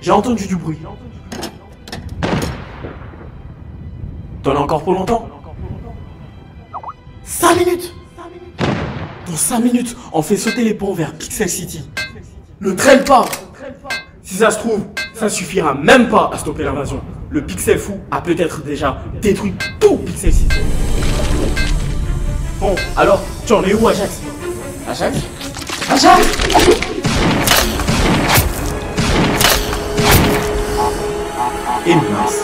J'ai entendu du bruit. T'en as encore pour longtemps? 5 minutes! Dans 5 minutes, on fait sauter les ponts vers Pixel City. Ne traîne pas! Si ça se trouve, ça suffira même pas à stopper l'invasion. Le Pixel Fou a peut-être déjà détruit tout Pixel City. Bon, alors, tu en es où, Ajax? Ajax? Ajax! Et mince.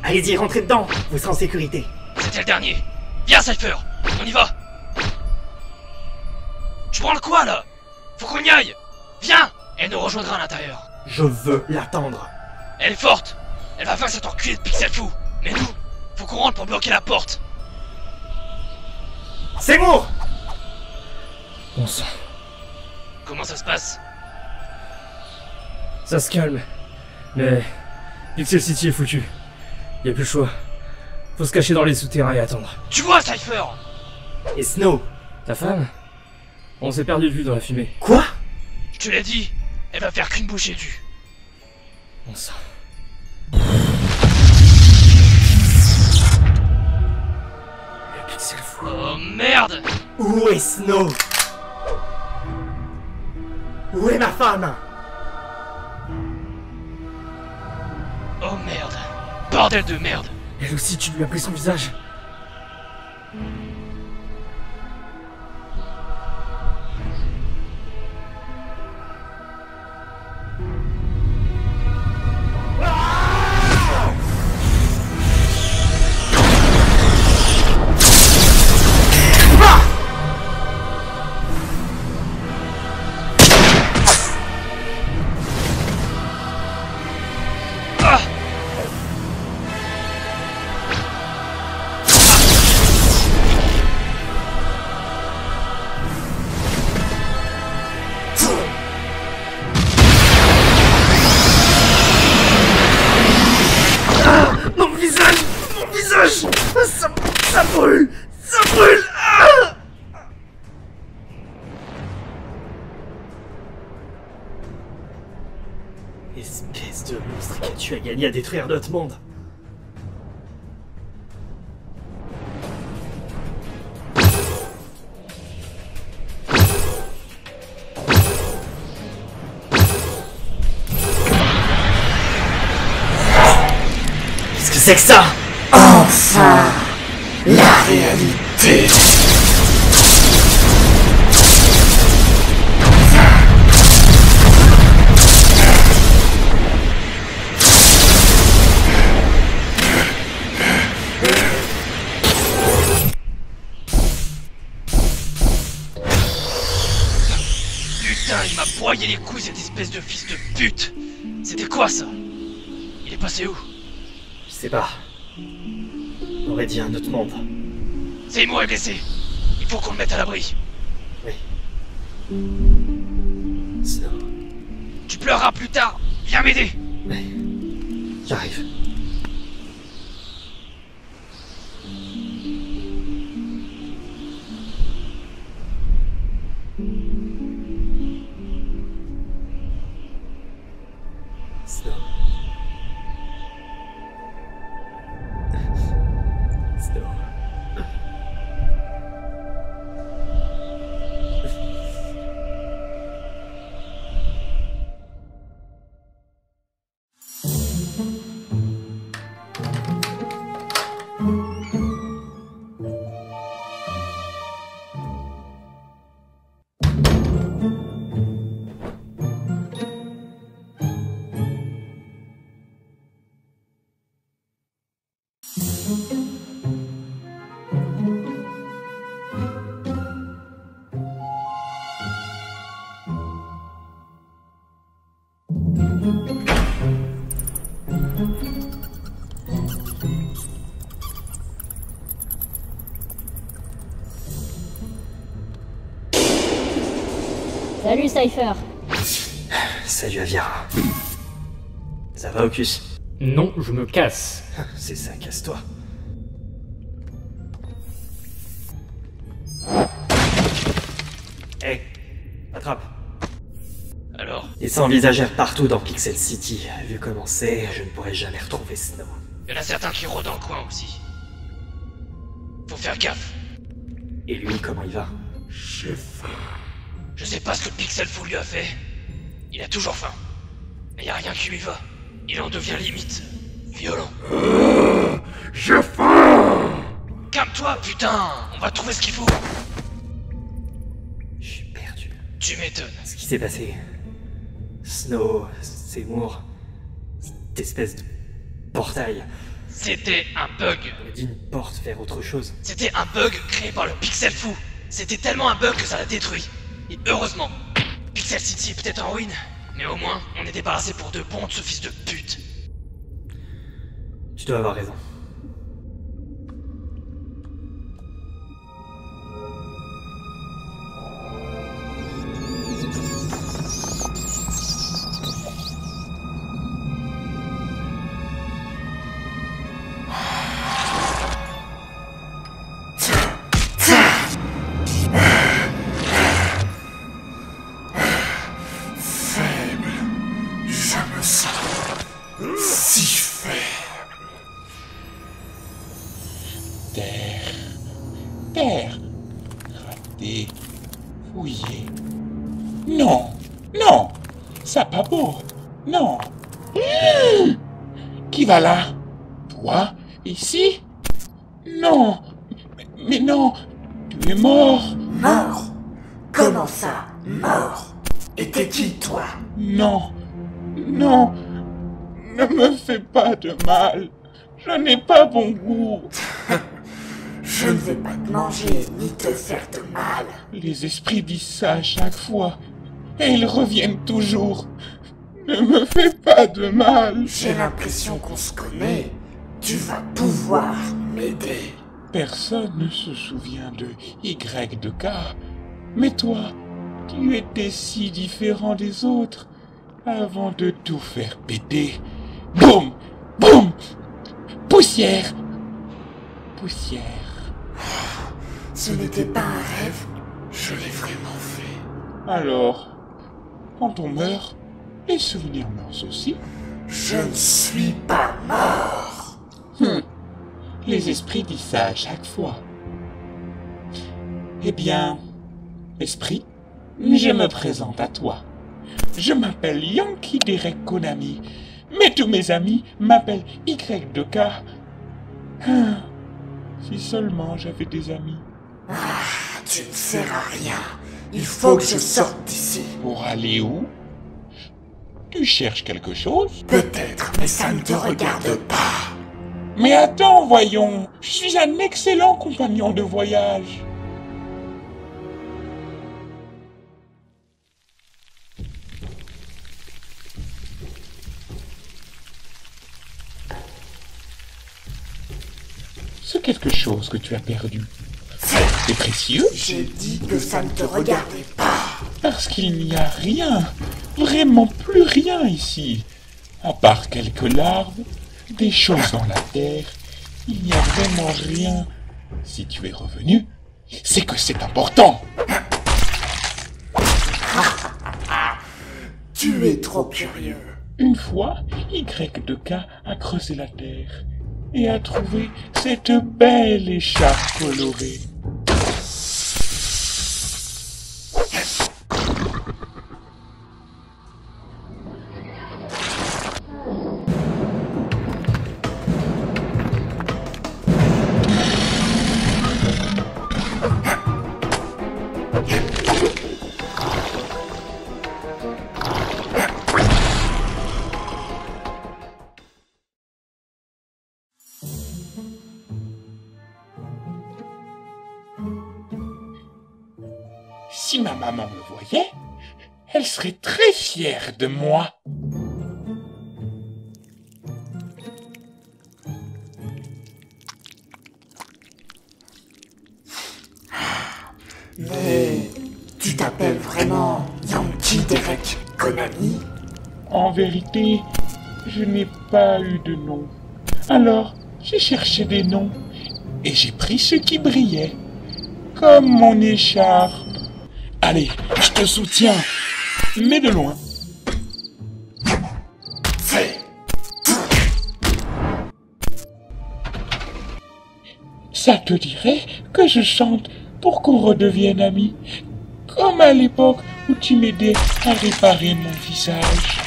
Allez-y, rentrez dedans, vous serez en sécurité. C'était le dernier. Viens, Cypher, on y va. Tu prends le quoi, là? Faut qu'on y aille. Viens. Elle nous rejoindra à l'intérieur. Je veux l'attendre. Elle est forte. Elle va faire cet enculé de Pixel Fou. Mais nous, faut qu'on rentre pour bloquer la porte. Seymour! Bon sang. Comment ça se passe? Ça se calme. Mais Pixel City est foutu. Y'a plus le choix. Faut se cacher dans les souterrains et attendre. Tu vois, Cypher? Et Snow? Ta femme? On s'est perdu de vue dans la fumée. Quoi? Je te l'ai dit, elle va faire qu'une bouchée de jus. Bon sang. Le Pixel Fou. Oh merde! Où est Snow? Où est ma femme? Oh merde! Bordel de merde! Elle aussi, tu lui as pris son visage. Ça brûle! Ça brûle! Ah! Espèce de monstre que tu as gagné à détruire notre monde! Qu'est-ce que c'est que ça? Enfin, la réalité. Putain, il m'a broyé les couilles, cette espèce de fils de pute! C'était quoi ça? Il est passé où? Je sais pas. On aurait dit un autre monde. Seymour est blessé. Il faut qu'on le mette à l'abri. Oui. Snow. Tu pleureras plus tard. Viens m'aider. Oui. J'arrive. Snow. Snow. Salut Cypher. Salut Avira. Ça va, Ocus? Non, je me casse. C'est ça, casse-toi. Hey, attrape. Alors, Des sangs visagères partout dans Pixel City. Vu comment c'est, je ne pourrai jamais retrouver Snow. y en a certains qui rôdent dans le coin aussi. Faut faire gaffe. Et lui, comment il va? J'ai faim. Je sais pas ce que le Pixel Fou lui a fait. Il a toujours faim. Mais y a rien qui lui va. Il en devient limite violent. J'ai faim. Calme-toi, putain. On va trouver ce qu'il faut. Je suis perdu. Tu m'étonnes. Ce qui s'est passé... Snow, Seymour... Cette espèce de portail... C'était un bug. On a dit une porte vers autre chose. C'était un bug créé par le Pixel Fou. C'était tellement un bug que ça l'a détruit. Et heureusement, Pixel City est peut-être en ruine, mais au moins, on est débarrassé pour de bon de ce fils de pute. Tu dois avoir raison. Je me sens si faible. Terre. Raté. Fouillé. Non. Non. Ça pas beau. Non. Qui va là? Toi? Ici? Non. Mais non. Tu es mort. Mort? Comment ça, mort? Et t'es qui, toi? Non. Non. Ne me fais pas de mal. Je n'ai pas bon goût. Je ne vais pas te manger ni te faire de mal. Les esprits disent ça à chaque fois. Et ils reviennent toujours. Ne me fais pas de mal. J'ai l'impression qu'on se connaît. Tu vas pouvoir m'aider. Personne ne se souvient de Y de K. Mais toi, tu étais si différent des autres. Avant de tout faire péter. Boum! Boum! Poussière! Poussière. Ce n'était pas un rêve. Je l'ai vraiment fait. Alors, quand on meurt, les souvenirs meurent aussi. Je ne suis pas mort. Les esprits disent ça à chaque fois. Eh bien, esprit, je me présente à toi. Je m'appelle Yankee Derek Konami, mais tous mes amis m'appellent Y2K. Si seulement j'avais des amis. Tu ne sers à rien. Il faut que je sorte d'ici. Pour aller où? Tu cherches quelque chose? Peut-être, mais ça ne te regarde pas. Mais attends, voyons, je suis un excellent compagnon de voyage. C'est quelque chose que tu as perdu. C'est précieux? J'ai dit que ça ne te regardait pas. Parce qu'il n'y a rien, vraiment plus rien ici. À part quelques larves, des choses dans la terre, il n'y a vraiment rien. Si tu es revenu, c'est que c'est important. Tu es trop curieux. Une fois, Y2K a creusé la terre et a trouvé cette belle écharpe colorée. Si ma maman me voyait, elle serait très fière de moi. Mais tu t'appelles vraiment Yankee? Petit Derek Konami. En vérité, je n'ai pas eu de nom. Alors, j'ai cherché des noms et j'ai pris ce qui brillait, comme mon écharpe. Allez, je te soutiens, mais de loin. Fais. Ça te dirait que je chante pour qu'on redevienne amis, comme à l'époque où tu m'aidais à réparer mon visage.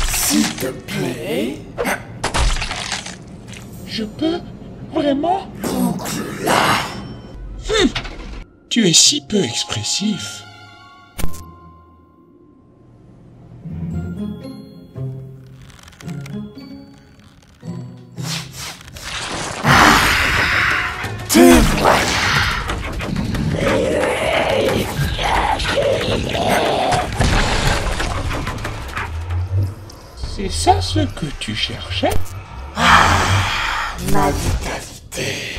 S'il te plaît. Je peux? Vraiment? Boucle là. Tu es si peu expressif. Te voilà. C'est ça ce que tu cherchais? Ma vitalité.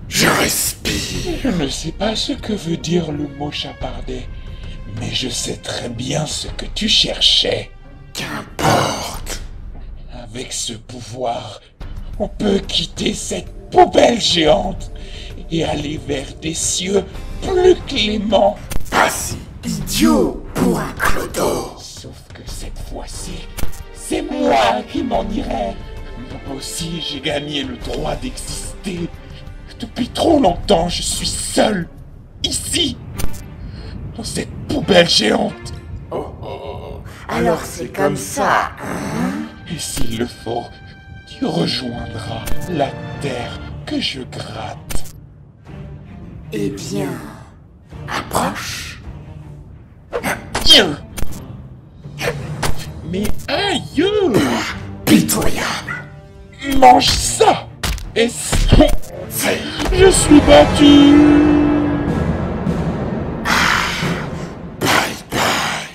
Je respire. Je ne sais pas ce que veut dire le mot chapardet, mais je sais très bien ce que tu cherchais. Qu'importe. Avec ce pouvoir, on peut quitter cette poubelle géante et aller vers des cieux plus cléments. Pas si idiot pour un clodo. Sauf que cette fois-ci, c'est moi qui m'en irai. Moi aussi, j'ai gagné le droit d'exister. Depuis trop longtemps, je suis seul, ici, dans cette poubelle géante. Oh. Alors c'est comme ça, hein? Et s'il le faut, tu rejoindras la terre que je gratte. Eh bien, approche. Tiens. Mais aïe! Pitoyable. Mange ça! Et Fais. je suis battu! Bye bye.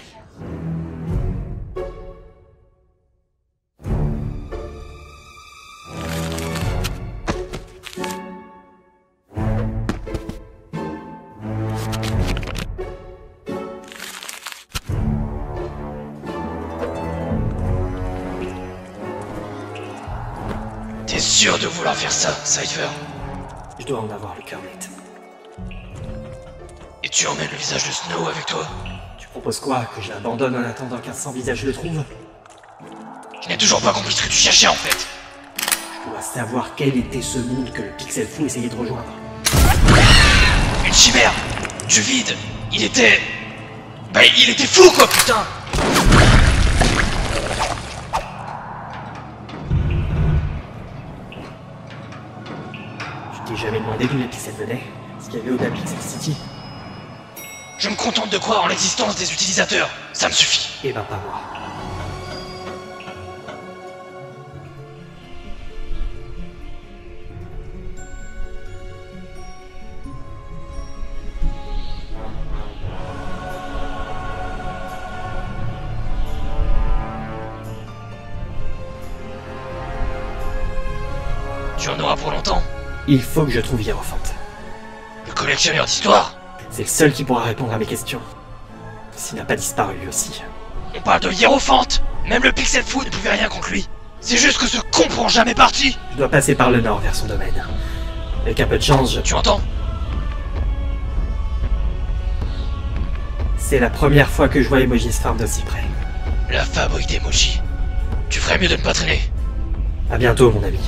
T'es sûr de vouloir faire ça, Cypher? Je dois en avoir le cœur net. Et tu emmènes le visage de Snow avec toi? Tu proposes quoi? Que je l'abandonne en attendant qu'un sans-visage le trouve? Je n'ai toujours pas compris ce que tu cherchais en fait. Je dois savoir quel était ce monde que le Pixel Fou essayait de rejoindre. Une chimère, du vide. Il était fou quoi, putain. Je t'ai jamais demandé d'où les pixels venaient, ce qu'il y avait au-delà de Pixel City. Je me contente de croire en l'existence des utilisateurs. Ça me suffit. Eh ben pas moi. Tu en auras pour longtemps. Il faut que je trouve Hiérophante. Le collectionneur d'histoire. C'est le seul qui pourra répondre à mes questions. S'il n'a pas disparu lui aussi. On parle de Hiérophante. Même le Pixel Fou ne pouvait rien contre lui. C'est juste que ce con prend jamais parti. Je dois passer par le nord vers son domaine. Avec un peu de chance, Tu entends? C'est la première fois que je vois Emojis Farm d'aussi près. La fabrique d'emoji. Tu ferais mieux de ne pas traîner. À bientôt, mon ami.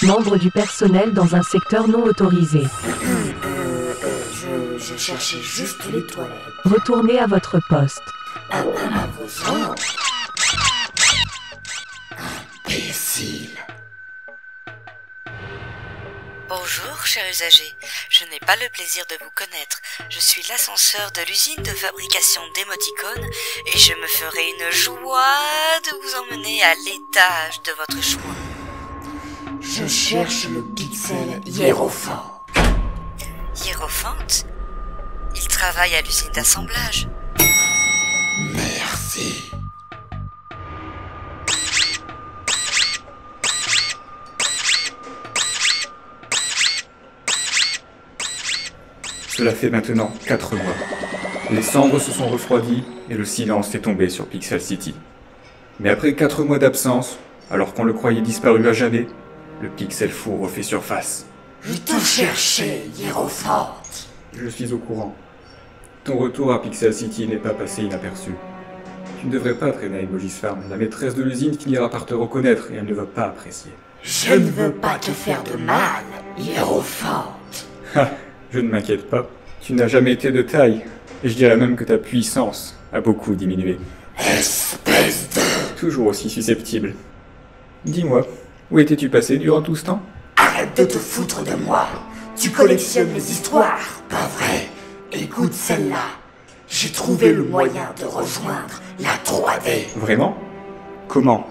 Membre du personnel dans un secteur non autorisé. Je cherchais juste les toilettes. Retournez à votre poste. À vos ordres. imbécile. Bonjour, cher usager. Je n'ai pas le plaisir de vous connaître. Je suis l'ascenseur de l'usine de fabrication d'émoticônes et je me ferai une joie de vous emmener à l'étage de votre choix. Je cherche le pixel hiérophant. Hiérophante? Il travaille à l'usine d'assemblage. Merci. Cela fait maintenant 4 mois. Les cendres se sont refroidies et le silence est tombé sur Pixel City. Mais après 4 mois d'absence, alors qu'on le croyait disparu à jamais, le Pixel Fou refait surface. Je te cherchais, hiérophante. Je suis au courant. Ton retour à Pixel City n'est pas passé inaperçu. Tu ne devrais pas traîner à Emojis Farm. La maîtresse de l'usine finira par te reconnaître et elle ne va pas apprécier. Je ne veux pas te faire de mal, hiérophante. Je ne m'inquiète pas. Tu n'as jamais été de taille, et je dirais même que ta puissance a beaucoup diminué. Espèce de... Toujours aussi susceptible. Dis-moi, où étais-tu passé durant tout ce temps? Arrête de te foutre de moi. Tu collectionnes mes histoires, pas vrai? Écoute celle-là. J'ai trouvé le moyen de rejoindre la 3D. Vraiment? Comment?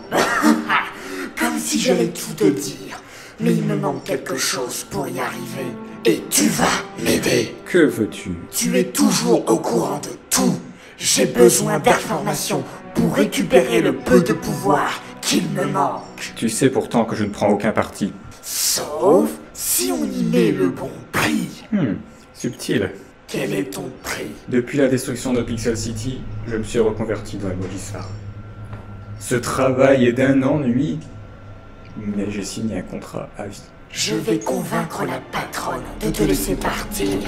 Comme si j'allais tout te dire. Mais il me manque quelque chose pour y arriver. Et tu vas m'aider. Que veux-tu? Tu es toujours au courant de tout. J'ai besoin d'informations pour récupérer le peu de pouvoir qu'il me manque. Tu sais pourtant que je ne prends aucun parti. Sauf si on y met le bon prix. Subtil. Quel est ton prix? Depuis la destruction de Pixel City, je me suis reconverti dans Emojis Farm. Ce travail est d'un ennui, mais j'ai signé un contrat à vie. Je vais convaincre la patronne de te laisser partir.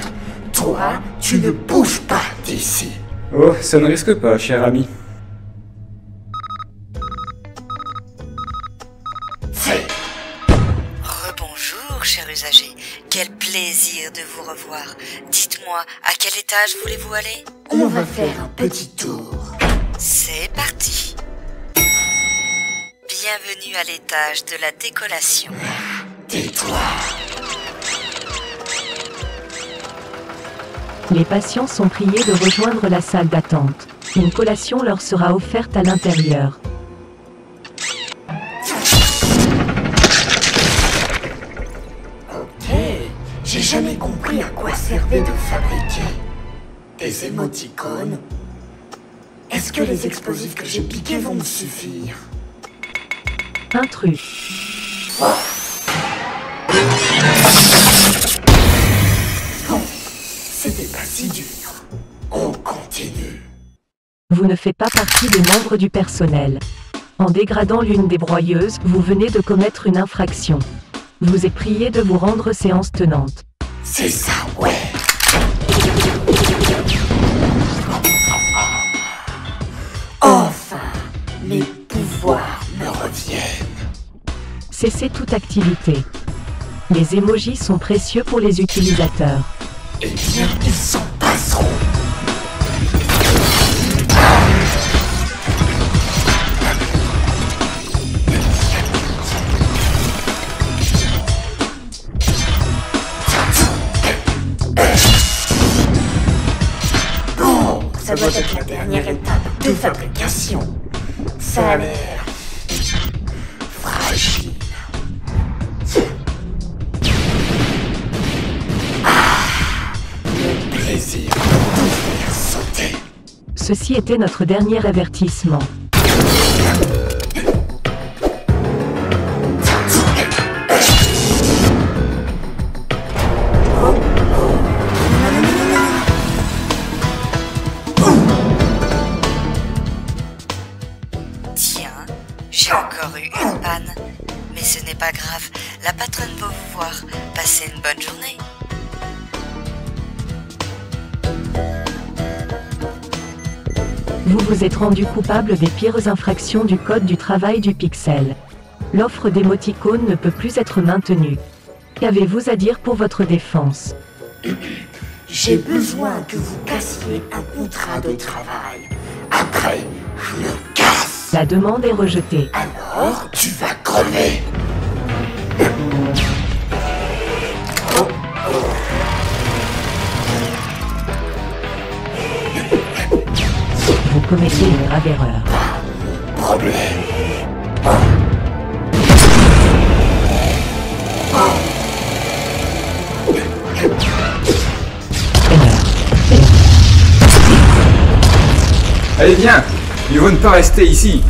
Toi, tu ne bouges pas d'ici. Oh, ça ne risque pas, cher ami. Fais. Rebonjour, cher usager. Quel plaisir de vous revoir. Dites-moi, à quel étage voulez-vous aller? On va faire un petit tour. C'est parti. Bienvenue à l'étage de la décollation. Tais-toi. Les patients sont priés de rejoindre la salle d'attente. Une collation leur sera offerte à l'intérieur. Ok, j'ai jamais compris à quoi servait de fabriquer des émoticônes. Est-ce que les explosifs que j'ai piqués vont me suffire? Intrus. Bon, c'était pas si dur. On continue. Vous ne faites pas partie des membres du personnel. En dégradant l'une des broyeuses, vous venez de commettre une infraction. Vous êtes prié de vous rendre séance tenante. C'est ça, ouais. Enfin, mes pouvoirs me reviennent. Cessez toute activité. Les émojis sont précieux pour les utilisateurs. Eh bien, ils s'en passeront. Bon, ça doit être la dernière étape de fabrication. Ça a l'air fragile. Plaisir de tout faire sauter. Ceci était notre dernier avertissement. Tiens, j'ai encore eu une panne. Mais ce n'est pas grave, la patronne va vous voir. Passez une bonne journée. Vous vous êtes rendu coupable des pires infractions du code du travail du pixel. L'offre d'émoticônes ne peut plus être maintenue. Qu'avez-vous à dire pour votre défense? J'ai besoin que vous cassiez un contrat de travail. Après, je me casse. La demande est rejetée. Alors, tu vas crever. Vous commettez une grave erreur. Problème. Allez, viens! Mieux vaut ne pas rester ici!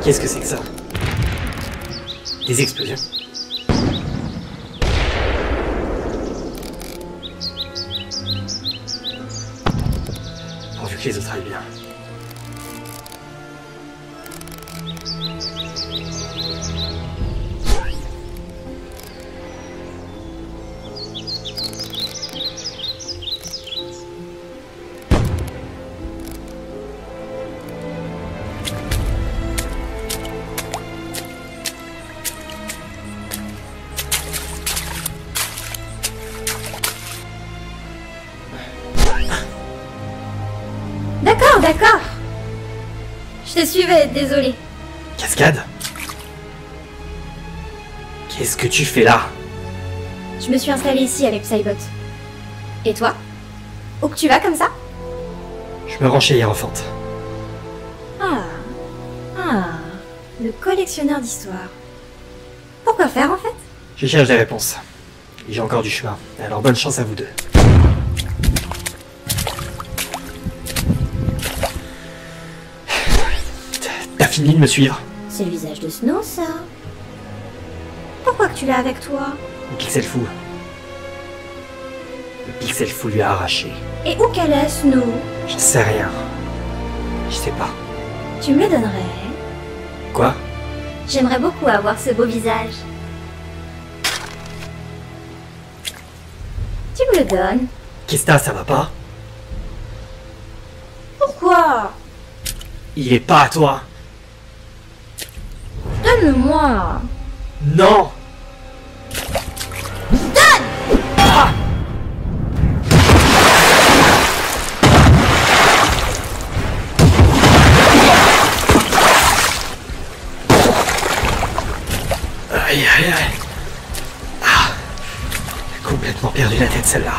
Qu'est-ce que c'est que ça? Des explosions. Pourvu que les autres aillent bien. D'accord. Je te suivais, désolé. Cascade? Qu'est-ce que tu fais là? Je me suis installée ici avec Psybot. Et toi? Où que tu vas comme ça? Je me rends chez Hierophant. Le collectionneur d'histoires. Pourquoi faire en fait? Je cherche des réponses. Et j'ai encore du chemin. Alors bonne chance à vous deux. T'as fini de me suivre? C'est le visage de Snow, ça. Pourquoi que tu l'as avec toi? Le pixel fou. Le pixel fou lui a arraché. Et où qu'elle est, Snow? Je sais rien. Je sais pas. Tu me le donnerais? Quoi? J'aimerais beaucoup avoir ce beau visage. Tu me le donnes? Qu'est-ce que t'as, ça va pas? Pourquoi? Il est pas à toi. Donne-le-moi. Non! Donne! Ah! Aïe aïe aïe. Ah. J'ai complètement perdu la tête celle-là.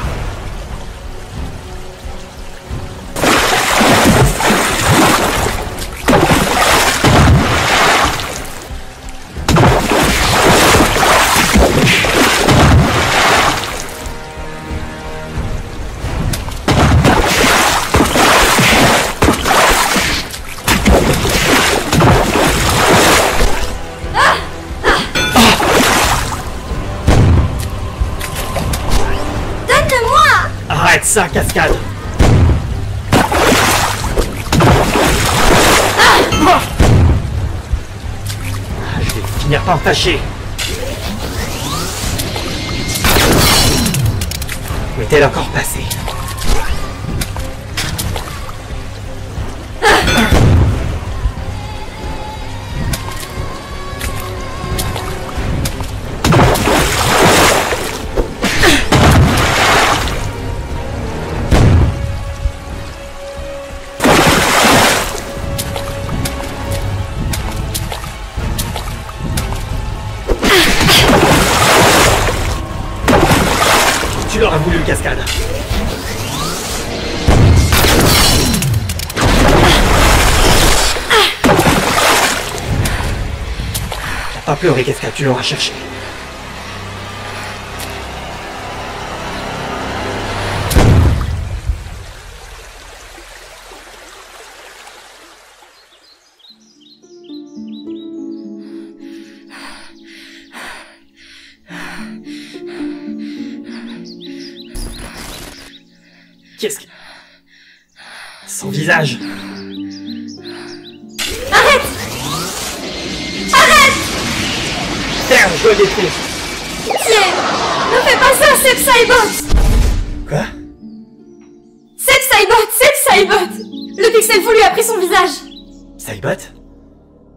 Arrête ça, Cascade! Je vais finir par me fâcher. Où est-elle encore passée? Tu l'auras voulu, Cascade. T'as pas pleuré, Cascade, tu l'auras cherché. Qu'est-ce que... Son visage... Arrête! Arrête! Je le détruis. Pitié! Ne fais pas ça, c'est Psybot! Quoi? C'est Psybot! Le pixel fou lui a pris son visage! Psybot?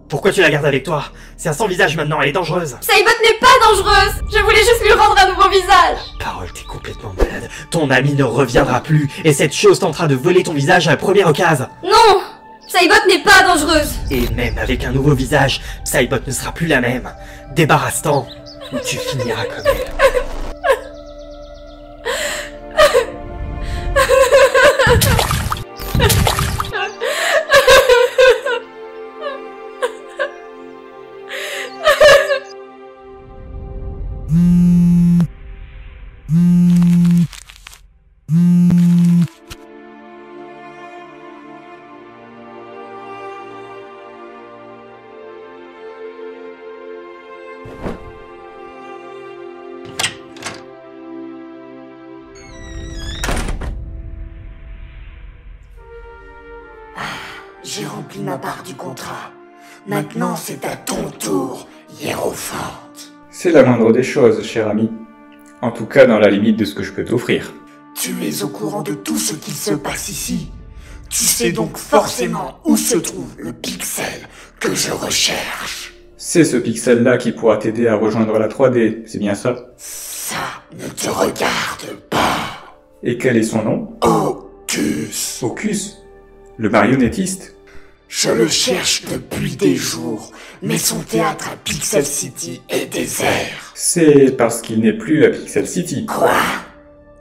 Pourquoi tu la gardes avec toi? C'est un sans visage maintenant, elle est dangereuse. Psybot n'est pas dangereuse! Je voulais juste lui rendre un nouveau visage! Parole, t'es complètement malade. Ton ami ne reviendra plus, et cette chose tentera de voler ton visage à la première occasion. Non! Psybot n'est pas dangereuse! Et même avec un nouveau visage, Psybot ne sera plus la même. Débarrasse-t'en, ou tu finiras comme elle. J'ai rempli ma part du contrat. Maintenant, c'est à ton tour, Hiérophante. C'est la moindre des choses, cher ami. En tout cas, dans la limite de ce que je peux t'offrir. Tu es au courant de tout ce qu'il se passe ici. Tu sais donc forcément où se trouve le pixel que je recherche. C'est ce pixel-là qui pourra t'aider à rejoindre la 3D, c'est bien ça? Ça ne te regarde pas. Et quel est son nom? Ocus. Ocus? Le marionnettiste? Je le cherche depuis des jours, mais son théâtre à Pixel City est désert. C'est parce qu'il n'est plus à Pixel City. Quoi?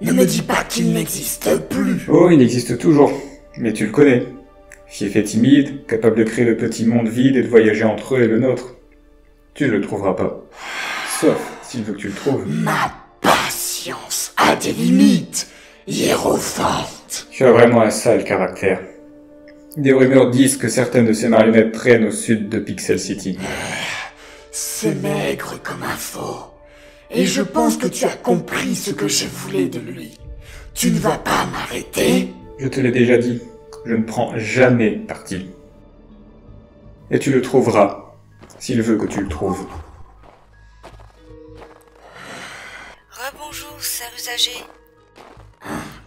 Ne me dis pas qu'il n'existe plus. Oh, il existe toujours. Mais tu le connais. Fief et timide, capable de créer le petit monde vide et de voyager entre eux et le nôtre. Tu ne le trouveras pas. Sauf s'il veut que tu le trouves. Ma patience a des limites, Hiérophante. Tu as vraiment un sale caractère. Des rumeurs disent que certaines de ces marionnettes traînent au sud de Pixel City. C'est maigre comme info. Et je pense que tu as compris ce que je voulais de lui. Tu ne vas pas m'arrêter? Je te l'ai déjà dit, je ne prends jamais parti. Et tu le trouveras, s'il veut que tu le trouves. Rebonjour, cher usager.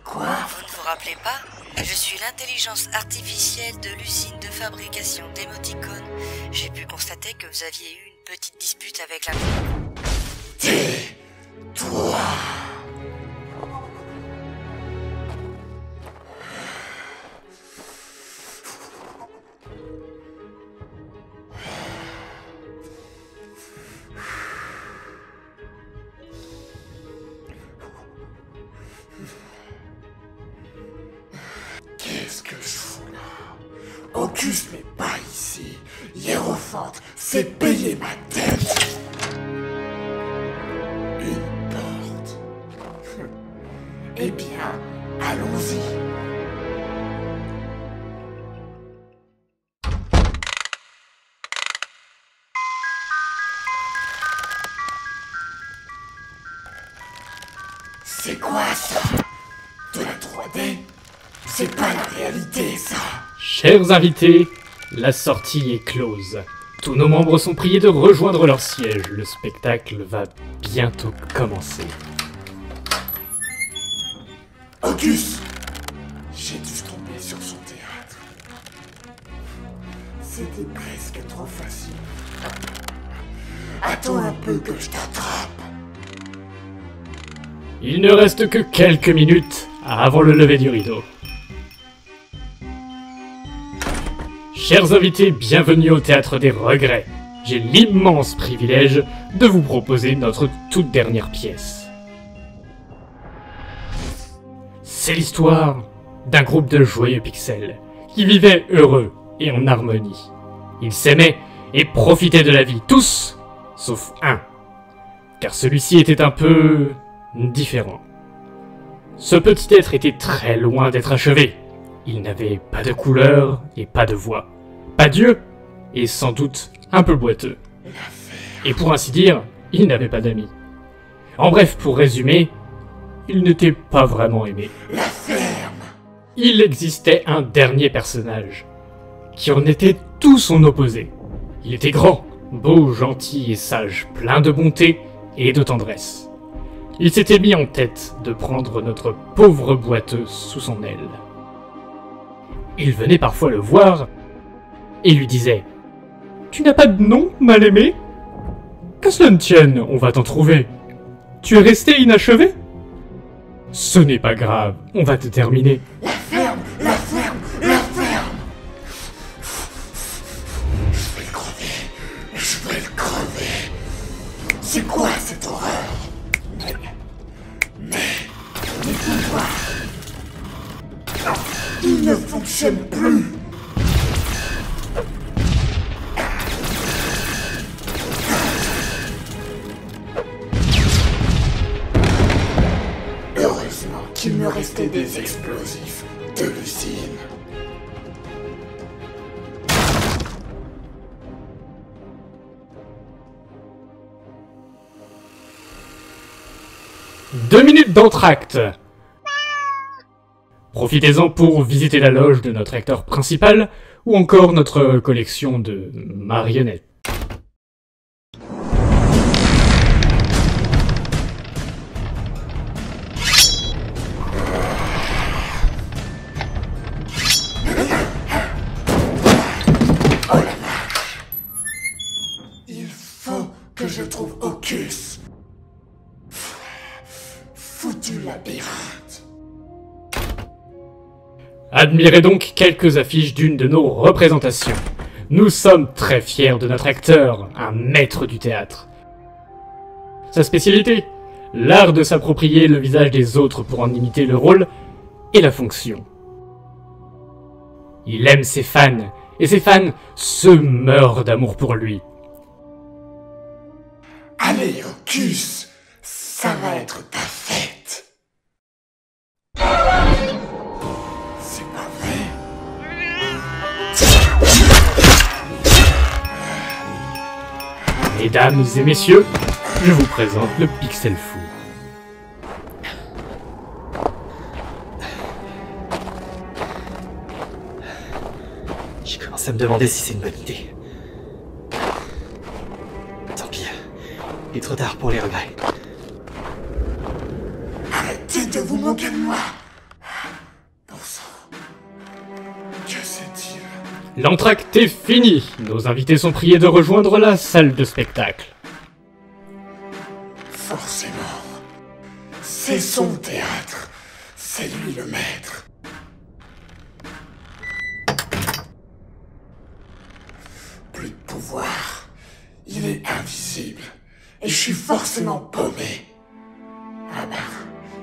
Quoi? Vous ne vous rappelez pas? Je suis l'intelligence artificielle de l'usine de fabrication d'émoticônes. J'ai pu constater que vous aviez eu une petite dispute avec la... Tais-toi. Qu'est-ce que je fous là? Ocus n'est pas ici. Hiérophante, c'est payer ma tête. Une porte. Eh bien, allons-y. C'est quoi ça? De la 3D? C'est pas la réalité, ça. Chers invités, la sortie est close. Tous nos membres sont priés de rejoindre leur siège. Le spectacle va bientôt commencer. Ocus! J'ai dû tomber sur son théâtre. C'était presque trop facile. Attends un peu que je t'attrape. Il ne reste que quelques minutes avant le lever du rideau. Chers invités, bienvenue au Théâtre des Regrets. J'ai l'immense privilège de vous proposer notre toute dernière pièce. C'est l'histoire d'un groupe de joyeux pixels qui vivaient heureux et en harmonie. Ils s'aimaient et profitaient de la vie, tous, sauf un. Car celui-ci était un peu différent. Ce petit être était très loin d'être achevé. Il n'avait pas de couleur et pas de voix. Pas d'yeux, et sans doute un peu boiteux. Et pour ainsi dire, il n'avait pas d'amis. En bref, pour résumer, il n'était pas vraiment aimé. La ferme. Il existait un dernier personnage, qui en était tout son opposé. Il était grand, Beau, gentil et sage, plein de bonté et de tendresse. Il s'était mis en tête de prendre notre pauvre boiteuse sous son aile. Il venait parfois le voir et lui disait « Tu n'as pas de nom, mal-aimé ? Qu'à cela ne tienne, on va t'en trouver. Tu es resté inachevé ? Ce n'est pas grave, on va te terminer. » La ferme, la ferme, la ferme. Je vais le crever, je vais le crever. C'est quoi cette horreur? Mes pouvoirs, ils ne fonctionnent plus. Heureusement qu'il me restait des explosifs de l'usine. Deux minutes d'entracte. Profitez-en pour visiter la loge de notre acteur principal ou encore notre collection de marionnettes. Il faut que je trouve Hocus. Foutu labyrinthe. Admirez donc quelques affiches d'une de nos représentations. Nous sommes très fiers de notre acteur, un maître du théâtre. Sa spécialité, l'art de s'approprier le visage des autres pour en imiter le rôle et la fonction. Il aime ses fans, et ses fans se meurent d'amour pour lui. Allez, Hocus, ça va être ta fête. C'est pas vrai. Mesdames et messieurs, je vous présente le Pixel Fou. Je commence à me demander si c'est une bonne idée. Tant pis, il est trop tard pour les regrets. Arrêtez de vous moquer de moi. Bon sang. Que c'est-il? L'entracte est fini. Nos invités sont priés de rejoindre la salle de spectacle. Forcément. C'est son théâtre. C'est lui le maître. Plus de pouvoir. Il est invisible. Et je suis forcément paumé. Ah ben,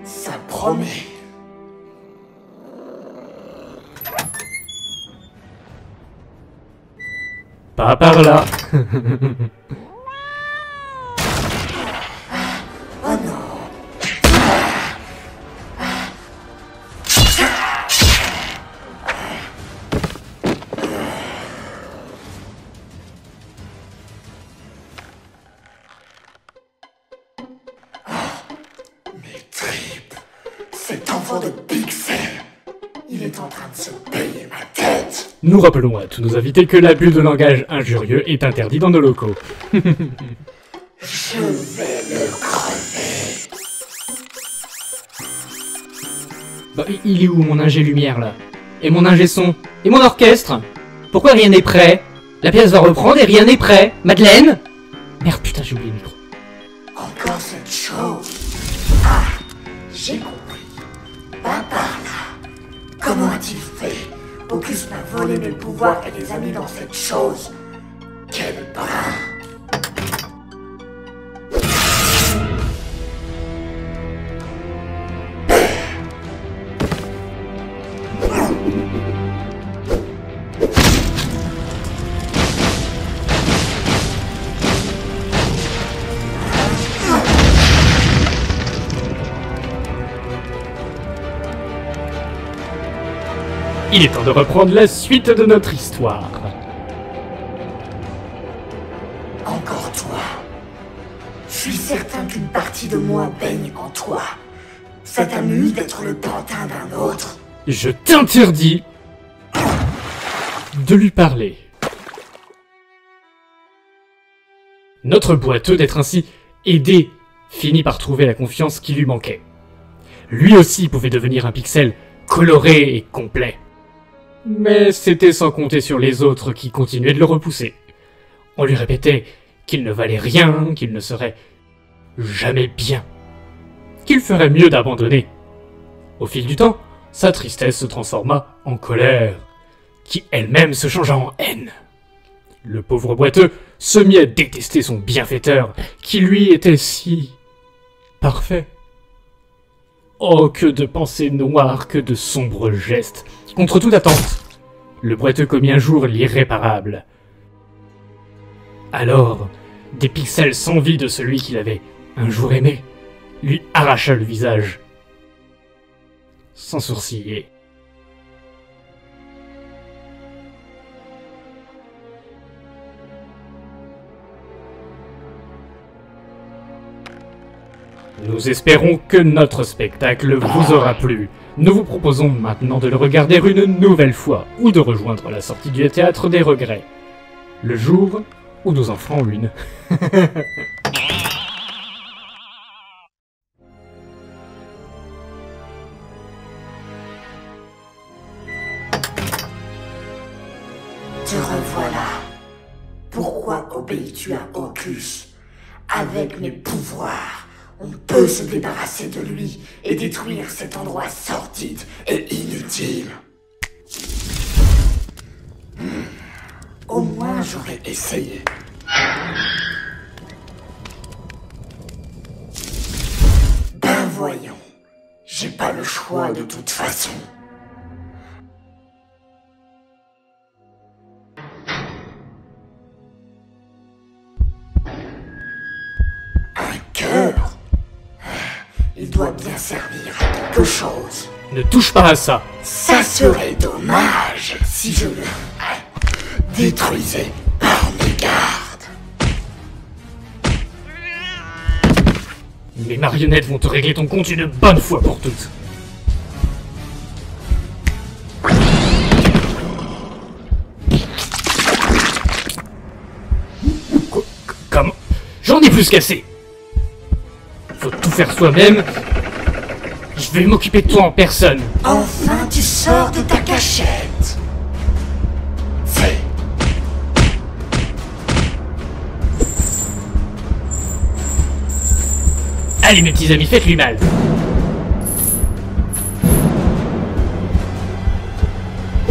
ça promet. Pas par là. Oh non. Mes tripes. Cet enfant de Pixel. Il est en train de se payer ma tête. Nous rappelons à tous nos invités que l'abus de langage injurieux est interdit dans nos locaux. Je vais le crever. Bah, il est où mon ingé lumière là? Et mon ingé son? Et mon orchestre? Pourquoi rien n'est prêt? La pièce va reprendre et rien n'est prêt. Madeleine? Merde, putain, j'ai oublié le micro. Encore cette chose. Ah, j'ai compris. Pas par là. Comment a-t-il fait? Hocus m'a volé mes pouvoirs et les a mis dans cette chose. Quel brin. Il est temps de reprendre la suite de notre histoire. Encore toi. Je suis certain qu'une partie de moi baigne en toi. Ça t'amuse d'être le pantin d'un autre? Je t'interdis de lui parler. Notre boiteux, d'être ainsi aidé, finit par trouver la confiance qui lui manquait. Lui aussi pouvait devenir un pixel coloré et complet. Mais c'était sans compter sur les autres qui continuaient de le repousser. On lui répétait qu'il ne valait rien, qu'il ne serait jamais bien, qu'il ferait mieux d'abandonner. Au fil du temps, sa tristesse se transforma en colère, qui elle-même se changea en haine. Le pauvre boiteux se mit à détester son bienfaiteur, qui lui était si parfait. Oh, que de pensées noires, que de sombres gestes. Contre toute attente, le boiteux commit un jour l'irréparable. Alors, des pixels sans vie de celui qu'il avait un jour aimé lui arracha le visage, sans sourciller. Nous espérons que notre spectacle vous aura plu. Nous vous proposons maintenant de le regarder une nouvelle fois, ou de rejoindre la sortie du Théâtre des Regrets, le jour où nous en ferons une. Te revoilà. Pourquoi obéis-tu à Hocus? Avec mes pouvoirs, on peut se débarrasser de lui et détruire cet endroit sordide et inutile. Au moins j'aurais essayé. Ben voyons, j'ai pas le choix de toute façon. Un cœur? Il doit bien servir à quelque chose. Ne touche pas à ça. Ça serait dommage si je le détruisais par mégarde. Mes marionnettes vont te régler ton compte une bonne fois pour toutes. Comment? J'en ai plus qu'assez. Faut tout faire soi-même. Je vais m'occuper de toi en personne. Enfin, tu sors de ta cachette. Fais. Allez mes petits amis, faites-lui mal.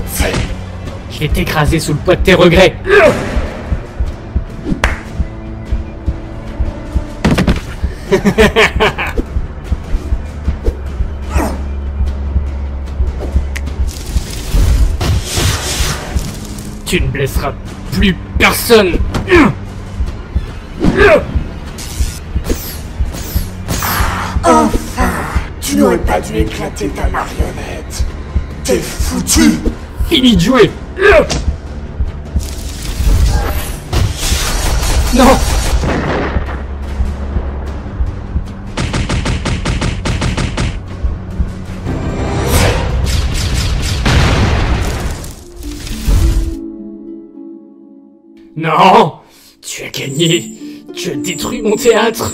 Fais. Je vais t'écraser sous le poids de tes regrets. Tu ne blesseras plus personne. Enfin, tu n'aurais pas dû éclater ta marionnette. T'es foutu. Fini de jouer. Non. Non! Tu as gagné! Tu as détruit mon théâtre!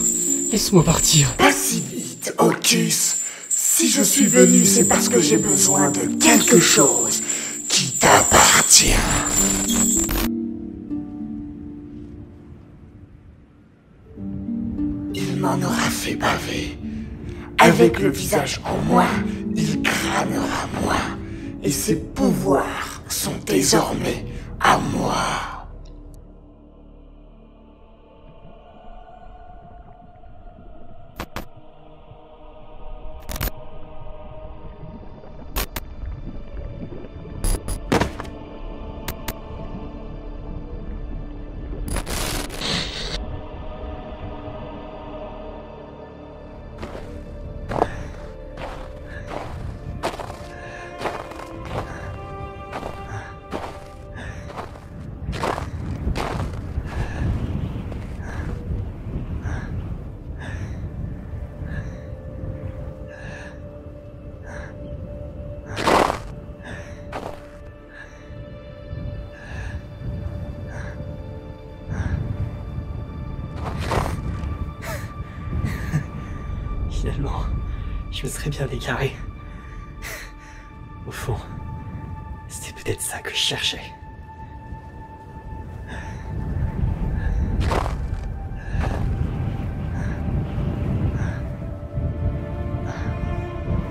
Laisse-moi partir! Pas si vite, Hocus. Si je suis venu, c'est parce que j'ai besoin de quelque chose qui t'appartient. Il m'en aura fait baver. Avec le visage en moi, il crânera moi. Et ses pouvoirs sont désormais à moi. Finalement, je me serais bien égaré. Au fond, c'était peut-être ça que je cherchais.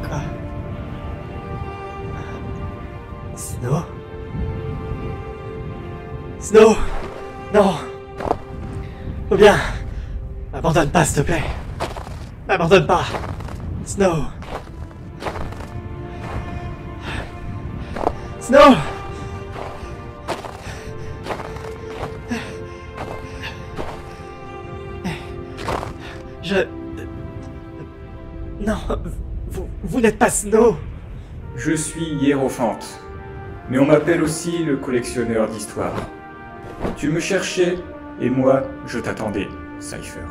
Quoi? Snow? Snow! Non! Ou bien, m'abandonne pas, s'il te plaît. M'abandonne pas. Snow. Snow! Non, vous n'êtes pas Snow. Je suis Hiérophante, mais on m'appelle aussi le collectionneur d'histoires. Tu me cherchais, et moi, je t'attendais, Cypher.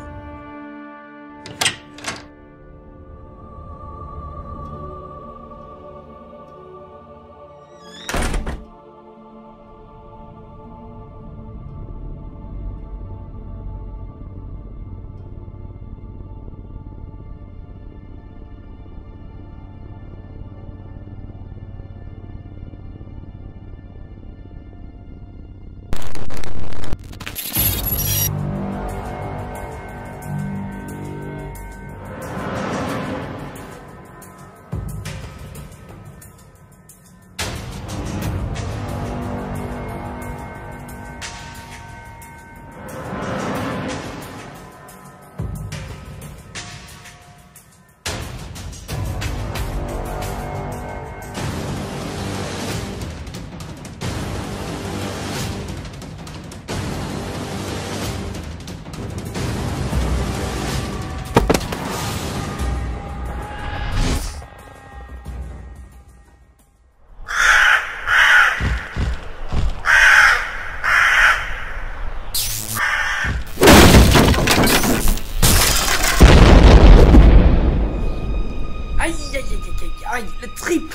Aïe, le trip.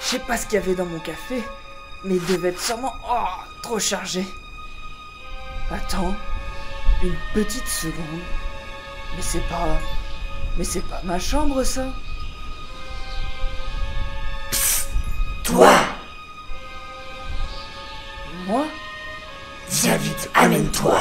Je sais pas ce qu'il y avait dans mon café, mais il devait être sûrement trop chargé. Attends, une petite seconde. Mais c'est pas ma chambre, ça. Psst, toi. Moi? Viens vite, amène-toi.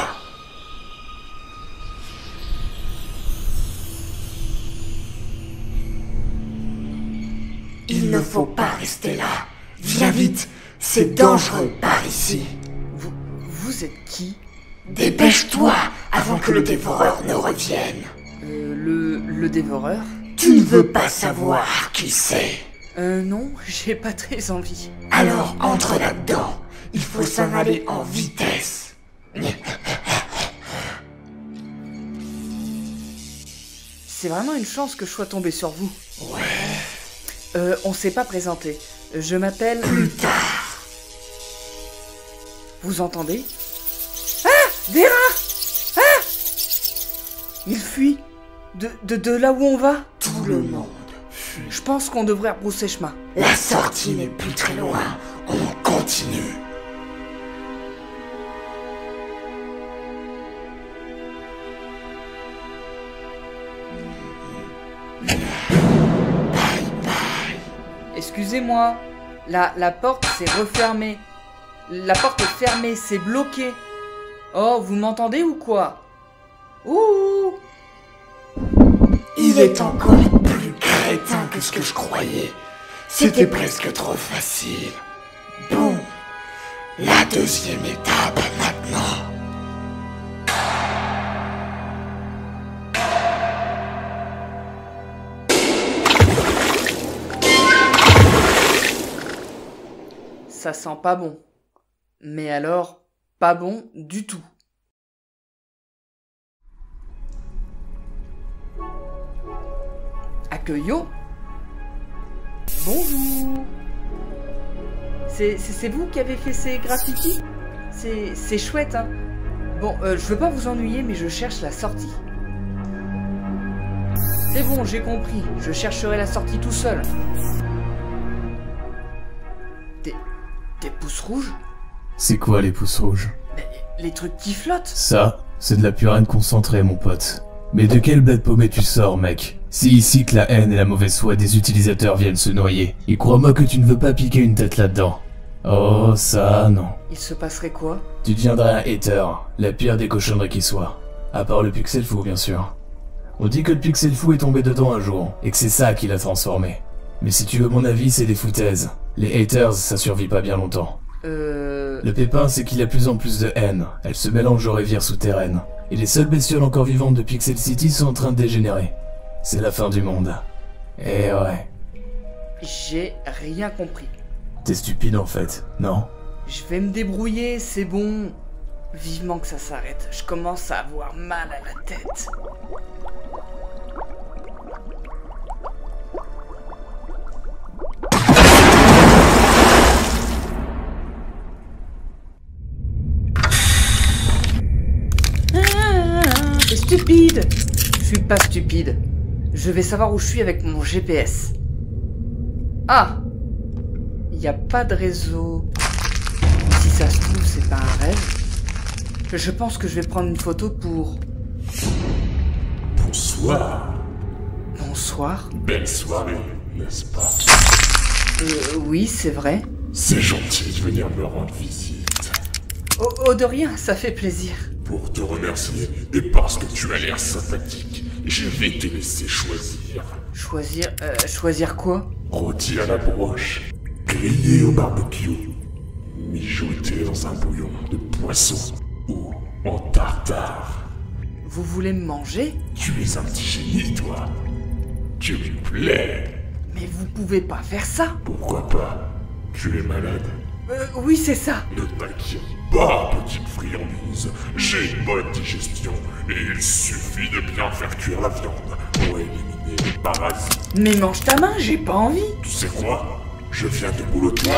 Il ne faut pas rester là. Viens vite, c'est dangereux par ici. Vous êtes qui? Dépêche-toi avant que le dévoreur ne revienne. Le dévoreur? Tu ne veux pas savoir qui c'est? Non, j'ai pas très envie. Alors entre là-dedans. Il faut s'en aller en vitesse. C'est vraiment une chance que je sois tombé sur vous. Ouais. On s'est pas présenté. Je m'appelle... Plus tard. Vous entendez? Ah! Des rats! Ah! Il fuit. De là où on va? Tout le monde fuit. Je pense qu'on devrait rebrousser chemin. La sortie n'est plus très loin. On continue. Excusez-moi, la porte s'est refermée. La porte est fermée, c'est bloqué. Oh, vous m'entendez ou quoi? Ouh! Il est encore plus crétin que ce que je croyais. C'était presque trop facile. Bon, la deuxième étape maintenant. Ça sent pas bon. Mais alors, pas bon du tout. Accueillons. Bonjour. C'est vous qui avez fait ces graffitis? C'est chouette, hein. Bon, je veux pas vous ennuyer, mais je cherche la sortie. C'est bon, j'ai compris. Je chercherai la sortie tout seul. Des pouces rouges? C'est quoi les pouces rouges? Les trucs qui flottent? Ça, c'est de la purine concentrée, mon pote. Mais de quelle blague paumée tu sors, mec? C'est ici que la haine et la mauvaise foi des utilisateurs viennent se noyer. Et crois-moi que tu ne veux pas piquer une tête là-dedans. Oh, ça, non. Il se passerait quoi? Tu deviendrais un hater, la pire des cochonneries qui soit. À part le pixel fou, bien sûr. On dit que le pixel fou est tombé dedans un jour, et que c'est ça qui l'a transformé. Mais si tu veux mon avis, c'est des foutaises. Les haters, ça survit pas bien longtemps. Le pépin, c'est qu'il y a plus en plus de haine. Elle se mélange aux rivières souterraines. Et les seules bestioles encore vivantes de Pixel City sont en train de dégénérer. C'est la fin du monde. Eh ouais. J'ai rien compris. T'es stupide en fait, non? Je vais me débrouiller, c'est bon. Vivement que ça s'arrête, je commence à avoir mal à la tête. T'es stupide! Je suis pas stupide. Je vais savoir où je suis avec mon GPS. Ah! Y a pas de réseau. Si ça se trouve, c'est pas un rêve. Je pense que je vais prendre une photo pour... Bonsoir. Bonsoir. Belle soirée, n'est-ce pas? Oui, c'est vrai. C'est gentil de venir me rendre visite. Oh, de rien, ça fait plaisir. Pour te remercier, et parce que tu as l'air sympathique, je vais te laisser choisir. Choisir quoi? Rôti à la broche, grillé au barbecue, mijoté dans un bouillon de poisson ou en tartare. Vous voulez me manger? Tu es un petit génie, toi. Tu me plais. Mais vous pouvez pas faire ça. Pourquoi pas? Tu es malade? Oui, c'est ça. Ne t'inquiète pas, petite friandise. J'ai une bonne digestion et il suffit de bien faire cuire la viande pour éliminer les parasites. Mais mange ta main, j'ai pas envie. Tu sais quoi? Je viens de boulotter.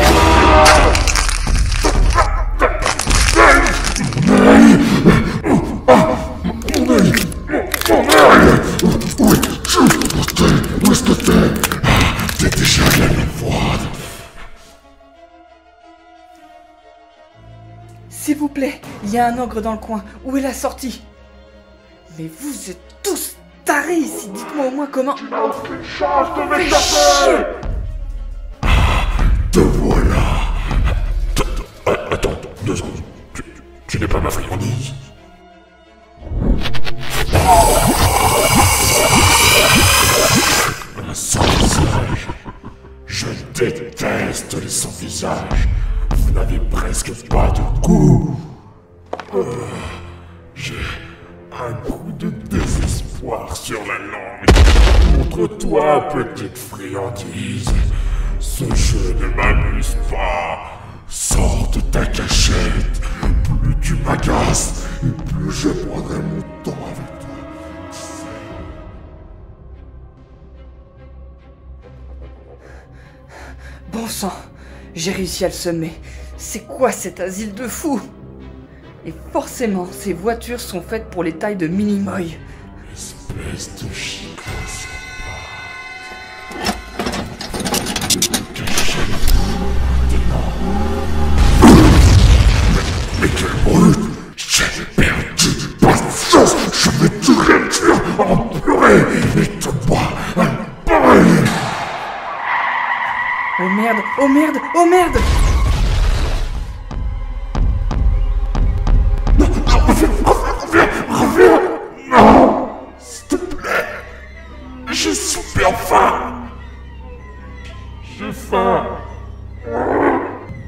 Où est-ce que t'es? T'es déjà la main froide. S'il vous plaît, il y a un ogre dans le coin. Où est la sortie? Mais vous êtes tous tarés ici. Dites-moi au moins comment... Fais chier. Te voilà. Attends, 2 secondes. Tu n'es pas ma friandise? Un sans-visage. Je déteste les sans-visages. Vous n'avez presque pas de goût. J'ai un coup de désespoir sur la langue. Montre-toi, petite friandise. Ce jeu ne m'amuse pas. Sors de ta cachette. Plus tu m'agaces, et plus je prendrai mon temps avec toi. Bon sang, j'ai réussi à le semer. C'est quoi cet asile de fous? Et forcément, ces voitures sont faites pour les tailles de Minimoy. Espèce de chicot sympa. Mais quel brut! J'ai perdu patience! Je vais te réduire en purée et te boire un bain! Oh merde, oh merde, oh merde! Reviens! Non! S'il te plaît! J'ai super faim! J'ai faim!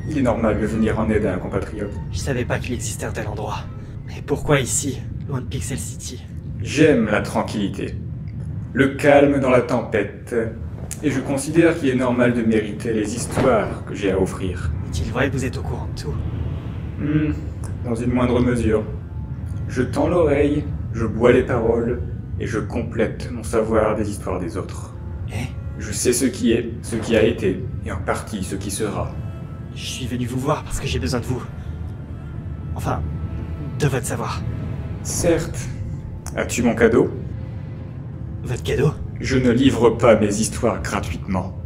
Il est normal de venir en aide à un compatriote. Je savais pas qu'il existait un tel endroit. Mais pourquoi ici, loin de Pixel City? J'aime la tranquillité, le calme dans la tempête, et je considère qu'il est normal de mériter les histoires que j'ai à offrir. Est-il vrai que vous êtes au courant de tout? Dans une moindre mesure. Je tends l'oreille, je bois les paroles, et je complète mon savoir des histoires des autres. Eh? Je sais ce qui est, ce qui a été, et en partie ce qui sera. Je suis venu vous voir parce que j'ai besoin de vous. Enfin, de votre savoir. Certes. As-tu mon cadeau? Votre cadeau? Je ne livre pas mes histoires gratuitement.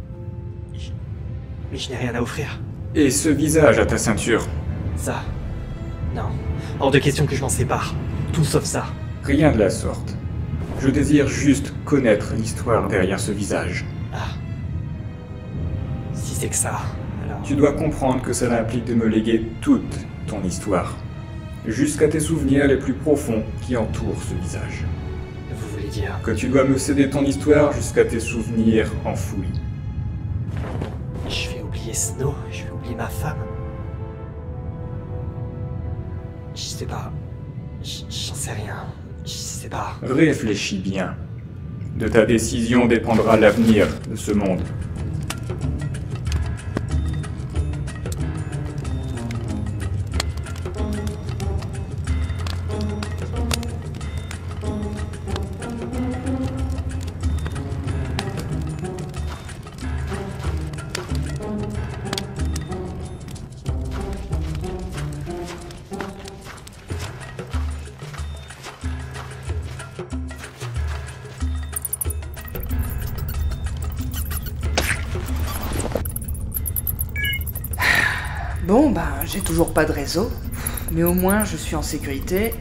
Mais je n'ai rien à offrir. Et ce visage à ta ceinture? Ça? Non. Hors de question que je m'en sépare. Tout sauf ça. Rien de la sorte. Je désire juste connaître l'histoire derrière ce visage. Ah. Si c'est que ça, alors... Tu dois comprendre que cela implique de me léguer toute ton histoire. Jusqu'à tes souvenirs les plus profonds qui entourent ce visage. Vous voulez dire... Que tu dois me céder ton histoire jusqu'à tes souvenirs enfouis. Je vais oublier Snow, je vais oublier ma femme. Je sais pas... J'en sais rien. Je sais pas. Réfléchis bien. De ta décision dépendra l'avenir de ce monde. Bon, ben, j'ai toujours pas de réseau, mais au moins je suis en sécurité.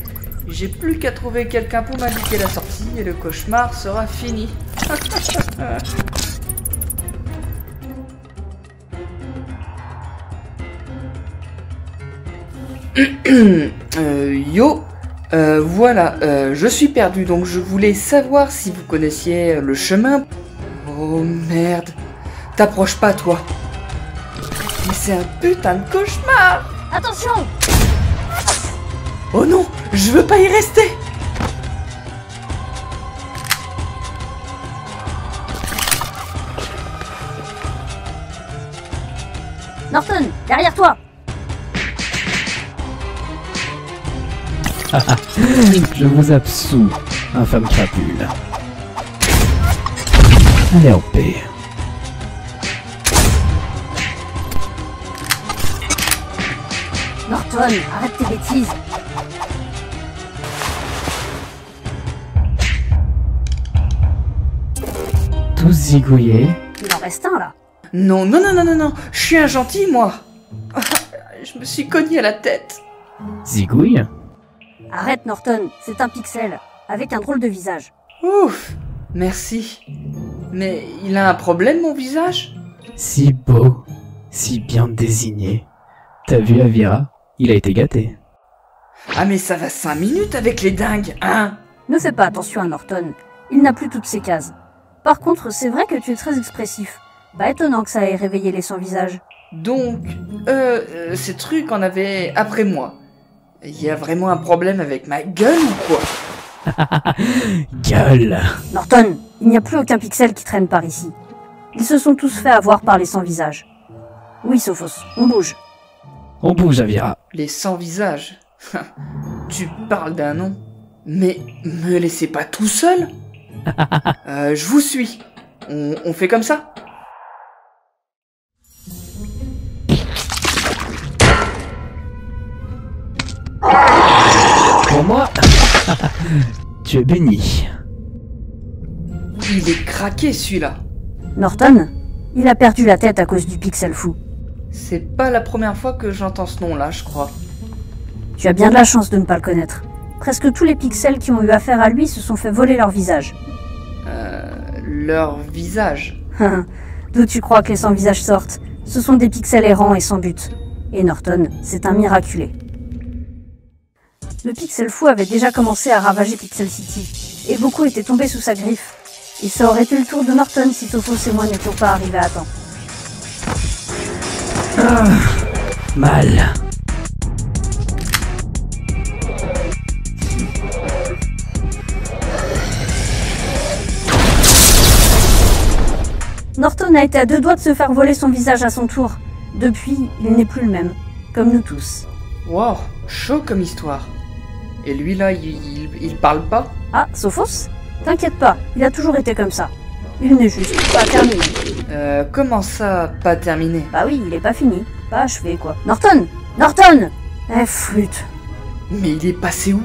J'ai plus qu'à trouver quelqu'un pour m'indiquer la sortie et le cauchemar sera fini. Yo, voilà, je suis perdu, donc je voulais savoir si vous connaissiez le chemin. Oh merde, t'approches pas toi. Mais c'est un putain de cauchemar! Attention! Oh non, je veux pas y rester! Norton, derrière toi! Je vous absous, infâme crapule. Allez en paix. Norton, arrête tes bêtises! Tous zigouillés. Il en reste un là! Non, non, non, non, non, non, je suis un gentil, moi! Je me suis cogné à la tête! Zigouille? Arrête Norton, c'est un pixel, avec un drôle de visage. Ouf! Merci. Mais il a un problème, mon visage? Si beau, si bien désigné. T'as vu Avira? Il a été gâté. Ah mais ça va 5 minutes avec les dingues, hein? Ne fais pas attention à Norton, il n'a plus toutes ses cases. Par contre, c'est vrai que tu es très expressif. Pas étonnant que ça ait réveillé les sans-visages. Donc, ces trucs en avaient après moi. Il y a vraiment un problème avec ma gueule ou quoi? Gueule! Norton, il n'y a plus aucun pixel qui traîne par ici. Ils se sont tous fait avoir par les sans-visages. Oui, Sophos, on bouge. On bouge, Avira. Les sans-visages? Tu parles d'un nom? Mais me laissez pas tout seul? Je vous suis. On fait comme ça? Pour moi, tu es béni. Il est craqué celui-là. Norton, il a perdu la tête à cause du pixel fou. C'est pas la première fois que j'entends ce nom-là, je crois. Tu as bien de la chance de ne pas le connaître. Presque tous les pixels qui ont eu affaire à lui se sont fait voler leur visage. Leur visage? D'où tu crois que les sans-visages sortent? Ce sont des pixels errants et sans but. Et Norton, c'est un miraculé. Le pixel fou avait déjà commencé à ravager Pixel City, et beaucoup étaient tombés sous sa griffe. Et ça aurait été le tour de Norton si Sophos et moi n'étions pas arrivés à temps. Mal. Norton a été à 2 doigts de se faire voler son visage à son tour. Depuis, il n'est plus le même, comme nous tous. Wow, chaud comme histoire. Et lui là, il parle pas? Ah, Sophos? T'inquiète pas, il a toujours été comme ça. Il n'est juste pas terminé. Comment ça, pas terminé? Bah oui, il est pas fini. Pas achevé, quoi. Norton! Norton! Eh, flûte. Mais il est passé où?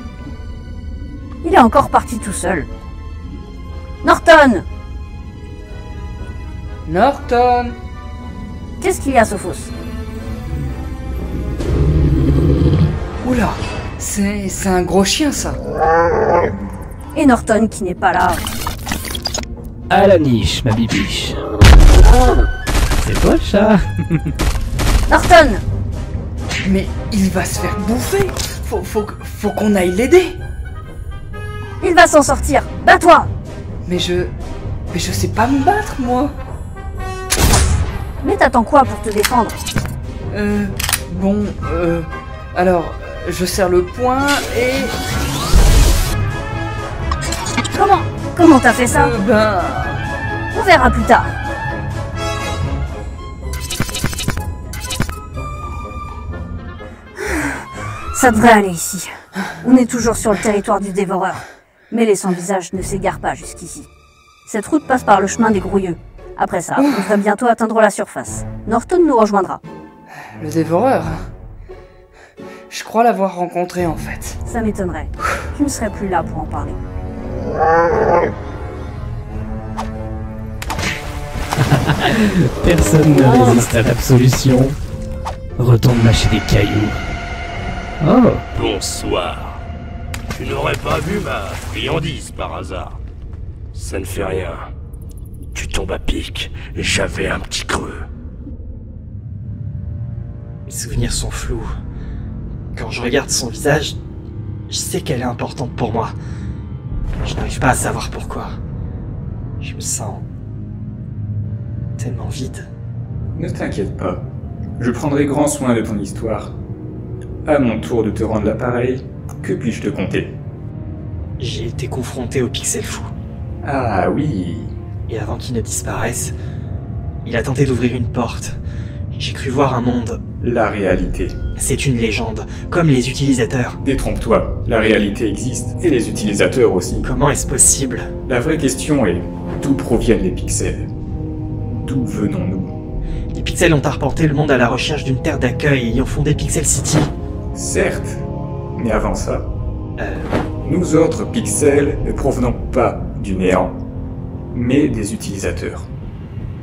Il est encore parti tout seul. Norton! Norton! Qu'est-ce qu'il y a, Sophos? Oula! C'est un gros chien, ça! Et Norton qui n'est pas là. À la niche, ma bibiche. C'est toi le chat? Norton! Mais il va se faire bouffer. Faut qu'on aille l'aider. Il va s'en sortir. Bats-toi! Mais je sais pas me battre, moi. Mais t'attends quoi pour te défendre? Alors, je serre le poing et... Comment t'as fait ça? On verra plus tard. Ça devrait aller ici. On est toujours sur le territoire du dévoreur. Mais les sans-visages ne s'égarent pas jusqu'ici. Cette route passe par le chemin des Grouilleux. Après ça, on devrait bientôt atteindre la surface. Norton nous rejoindra. Le dévoreur? Je crois l'avoir rencontré en fait. Ça m'étonnerait. Tu ne serais plus là pour en parler. Personne ne résiste à l'absolution. Retourne mâcher des cailloux. Oh! Bonsoir. Tu n'aurais pas vu ma friandise par hasard? Ça ne fait rien. Tu tombes à pic et j'avais un petit creux. Mes souvenirs sont flous. Quand je regarde son visage, je sais qu'elle est importante pour moi. Je n'arrive pas à savoir pourquoi. Je me sens tellement vide. Ne t'inquiète pas. Je prendrai grand soin de ton histoire. À mon tour de te rendre l'appareil, que puis-je te conter? J'ai été confronté au Pixel Fou. Ah oui. Et avant qu'il ne disparaisse, il a tenté d'ouvrir une porte. J'ai cru voir un monde. La réalité. C'est une légende, comme les utilisateurs. Détrompe-toi, la réalité existe, et les utilisateurs aussi. Comment est-ce possible? La vraie question est, d'où proviennent les pixels? D'où venons-nous? Les pixels ont arpenté le monde à la recherche d'une terre d'accueil et y ont fondé Pixel City. Certes, mais avant ça, nous autres pixels ne provenons pas du néant, mais des utilisateurs.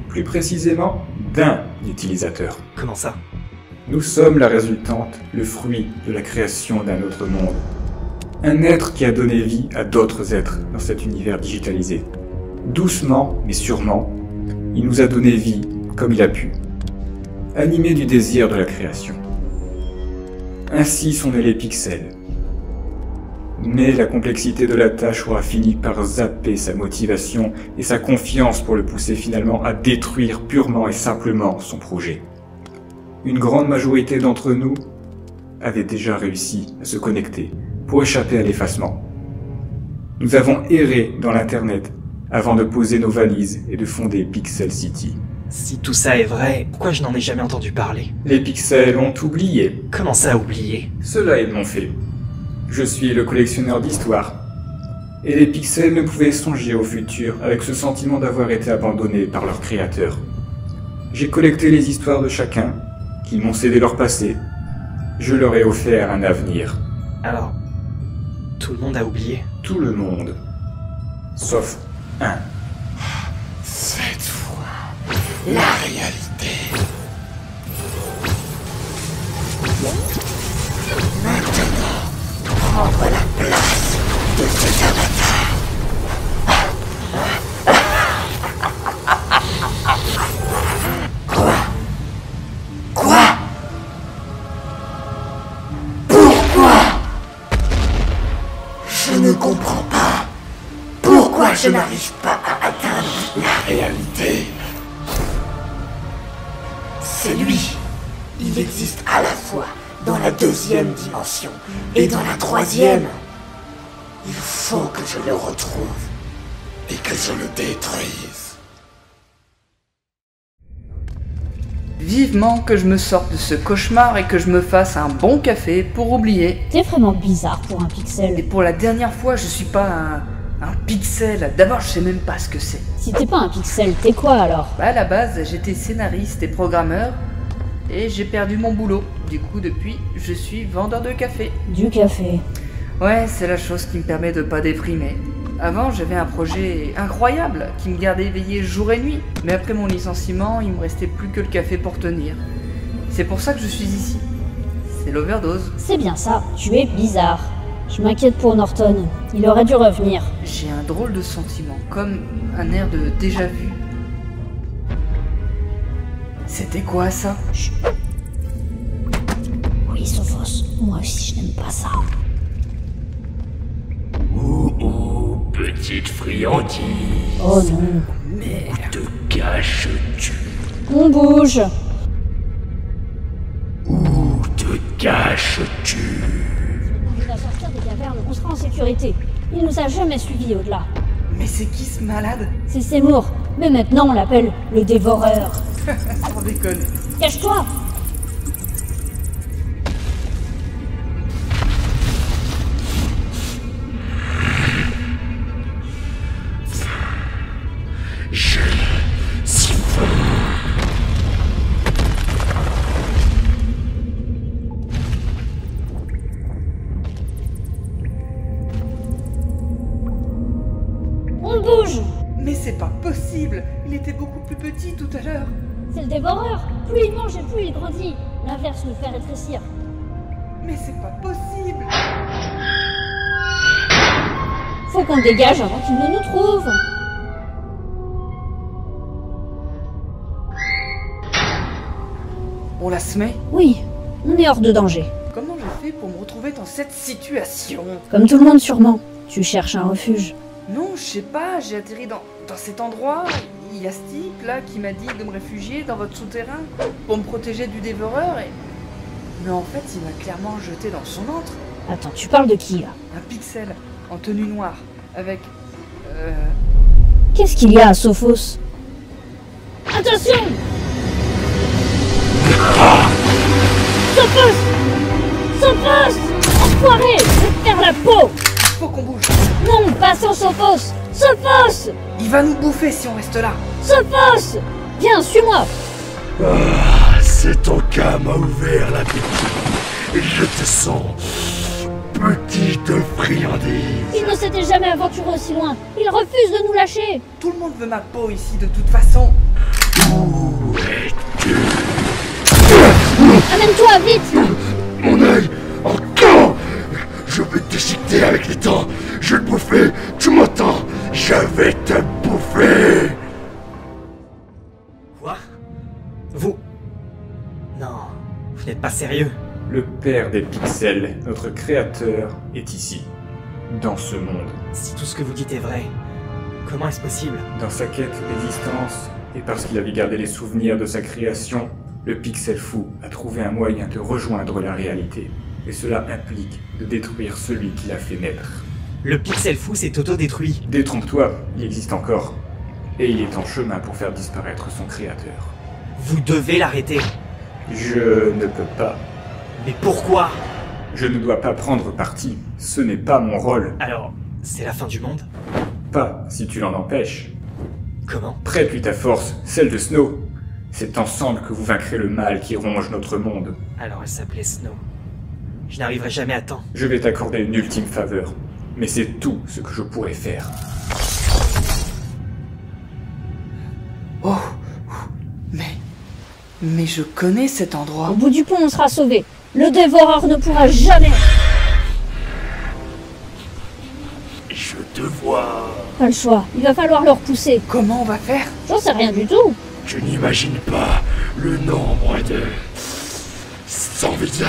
Plus précisément, d'un utilisateur. Comment ça? Nous sommes la résultante, le fruit de la création d'un autre monde. Un être qui a donné vie à d'autres êtres dans cet univers digitalisé. Doucement, mais sûrement, il nous a donné vie comme il a pu, animé du désir de la création. Ainsi sont nés les pixels. Mais la complexité de la tâche aura fini par zapper sa motivation et sa confiance pour le pousser finalement à détruire purement et simplement son projet. Une grande majorité d'entre nous avait déjà réussi à se connecter pour échapper à l'effacement. Nous avons erré dans l'Internet avant de poser nos valises et de fonder Pixel City. Si tout ça est vrai, pourquoi je n'en ai jamais entendu parler? Les pixels ont oublié. Comment ça, oublié? Cela ils l'ont fait. Je suis le collectionneur d'histoire. Et les pixels ne pouvaient songer au futur avec ce sentiment d'avoir été abandonnés par leur créateur. J'ai collecté les histoires de chacun, qu'ils m'ont cédé leur passé. Je leur ai offert un avenir. Alors, tout le monde a oublié? Tout le monde. Sauf un. Cette fois, la réalité. Maintenant, prendre la place de cet avatar. Quoi? Pourquoi? Je ne comprends pas. Pourquoi je n'arrive pas à atteindre la réalité? C'est lui. Il existe à la fois dans la deuxième dimension et dans la troisième. Il faut que je le retrouve et que je le détruise. Vivement que je me sorte de ce cauchemar et que je me fasse un bon café pour oublier. T'es vraiment bizarre pour un pixel. Et pour la dernière fois, je suis pas un pixel. D'abord, je sais même pas ce que c'est. Si t'es pas un pixel, t'es quoi alors? Bah à la base, j'étais scénariste et programmeur. Et j'ai perdu mon boulot. Du coup, depuis, je suis vendeur de café. Du café. Ouais, c'est la chose qui me permet de pas déprimer. Avant, j'avais un projet incroyable qui me gardait éveillé jour et nuit. Mais après mon licenciement, il me restait plus que le café pour tenir. C'est pour ça que je suis ici. C'est l'overdose. C'est bien ça, tu es bizarre. Je m'inquiète pour Norton. Il aurait dû revenir. J'ai un drôle de sentiment, comme un air de déjà-vu. C'était quoi ça? Chut. Oui, Sophos, moi aussi je n'aime pas ça. Petite friandise. Oh non. Où te caches-tu? On bouge. Où te caches-tu? On va sortir des cavernes, on sera en sécurité. Il nous a jamais suivis au-delà. Mais c'est qui ce malade? C'est Seymour, mais maintenant on l'appelle le Dévoreur. Sans déconner. Cache-toi! Je siphonne. On bouge! Mais c'est pas possible! Il était beaucoup plus petit tout à l'heure. C'est le Dévoreur! Plus il mange et plus il grandit. L'inverse le fait rétrécir. Mais c'est pas possible! Faut qu'on dégage avant qu'il ne nous trouve. On la se met? Oui, on est hors de danger. Comment je fais pour me retrouver dans cette situation? Comme tout le monde sûrement. Tu cherches un refuge. Non, je sais pas, j'ai atterri dans cet endroit. Il y a ce type là qui m'a dit de me réfugier dans votre souterrain pour me protéger du Dévoreur et... Mais en fait, il m'a clairement jeté dans son antre. Attends, tu parles de qui là? Un pixel, en tenue noire, avec... Qu'est-ce qu'il y a à Sophos? Attention! Sophos! Sophos! Enfoiré! Je vais te faire la peau! Faut qu'on bouge! Non, pas sans Sophos! Sophos! Il va nous bouffer si on reste là! Sophos! Viens, suis-moi! C'est ton cas m'a ouvert l'appétit. Je te sens, petite friandise. Il ne s'était jamais aventuré aussi loin. Il refuse de nous lâcher. Tout le monde veut ma peau ici de toute façon. Où es-tu? Amène-toi, vite! Mon œil, encore! Je vais te déchiqueter avec les dents. Je vais te bouffer, tu m'entends? Je vais te bouffer. Quoi? Vous? Non, vous n'êtes pas sérieux. Le père des pixels, notre créateur, est ici, dans ce monde. Si tout ce que vous dites est vrai, comment est-ce possible? Dans sa quête d'existence, et parce qu'il avait gardé les souvenirs de sa création, le pixel fou a trouvé un moyen de rejoindre la réalité. Et cela implique de détruire celui qui l'a fait naître. Le pixel fou s'est auto-détruit. Détrompe-toi, il existe encore. Et il est en chemin pour faire disparaître son créateur. Vous devez l'arrêter. Je ne peux pas. Mais pourquoi? Je ne dois pas prendre parti. Ce n'est pas mon rôle. Alors, c'est la fin du monde? Pas si tu l'en empêches. Comment? Prête-lui ta force, celle de Snow. C'est ensemble que vous vaincrez le mal qui ronge notre monde. Alors elle s'appelait Snow. Je n'arriverai jamais à temps. Je vais t'accorder une ultime faveur. Mais c'est tout ce que je pourrais faire. Oh, mais je connais cet endroit. Au bout du pont, on sera sauvé. Le Dévoreur ne pourra jamais... Je te vois. Pas le choix, il va falloir le repousser. Comment on va faire? J'en sais rien du tout. Je n'imagine pas le nombre de... sans visage.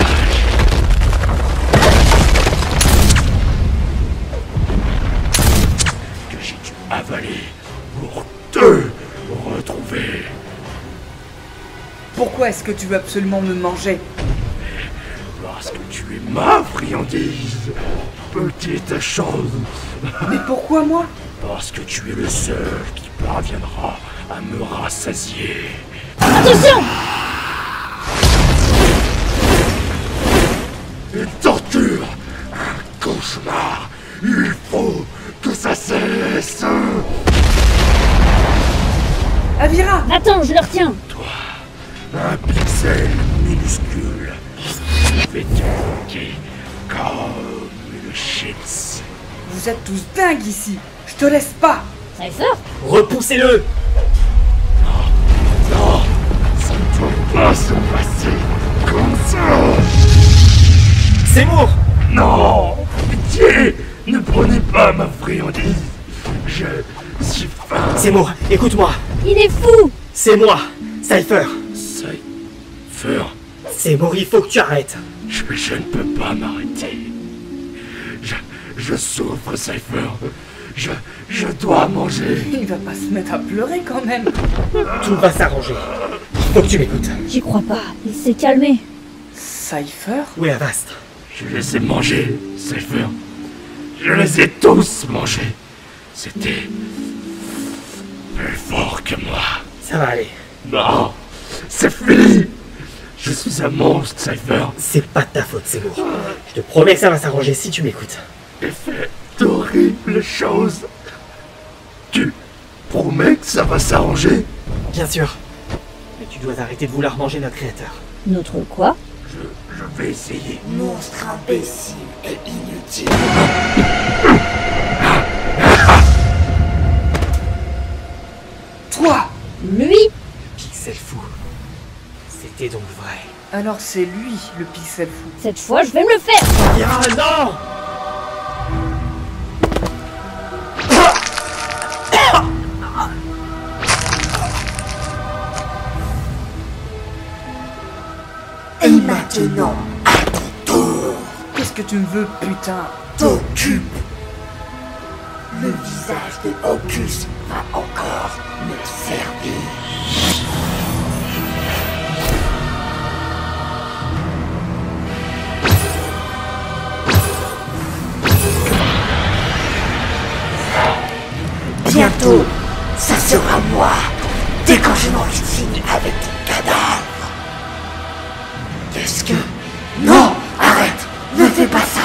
Que j'ai dû avaler pour te retrouver. Pourquoi est-ce que tu veux absolument me manger? Parce que tu es ma friandise, petite chose. Mais pourquoi moi? Parce que tu es le seul qui parviendra à me rassasier. Attention! Une torture, un cauchemar. Il faut que ça cesse. Avira! Attends, je le retiens. Toi, un pixel minuscule. Je vais te bloquer comme une chips. Vous êtes tous dingues ici. Je te laisse pas. Cypher? Repoussez-le! Non, ça ne doit pas se passer comme ça. Seymour! Non, pitié. pitié! Ne prenez pas ma friandise! Je suis faim! Seymour, écoute-moi! Il est fou! C'est moi, Cypher! Cypher? Seymour, il faut que tu arrêtes! Je ne peux pas m'arrêter. Je souffre, Cypher. Je dois manger. Il va pas se mettre à pleurer quand même. Tout va s'arranger. Faut que tu m'écoutes. J'y crois pas, il s'est calmé. Cypher? Où est Avast? Je les ai mangés, Cypher. Je les ai tous mangés. C'était plus fort que moi. Ça va aller. Non, c'est fini. Je suis un monstre, Cypher. C'est pas de ta faute, Seymour. Je te promets que ça va s'arranger si tu m'écoutes. J'ai fait d'horribles choses. Tu promets que ça va s'arranger? Bien sûr. Mais tu dois arrêter de vouloir manger notre créateur. Notre quoi? Je vais essayer. Monstre imbécile et inutile. Toi! Lui? Pixel fou. C'était donc vrai. Alors c'est lui, le pixel fou. Cette fois, je vais me le faire! Ah non! Et maintenant, à ton tour, Qu'est-ce que tu me veux, putain? t'occupe. Le visage de Hocus va encore me servir. Bientôt, ça sera moi, dès quand je m'enlutine avec ton cadavre. Qu'est-ce que... Non, arrête, ne fais pas ça.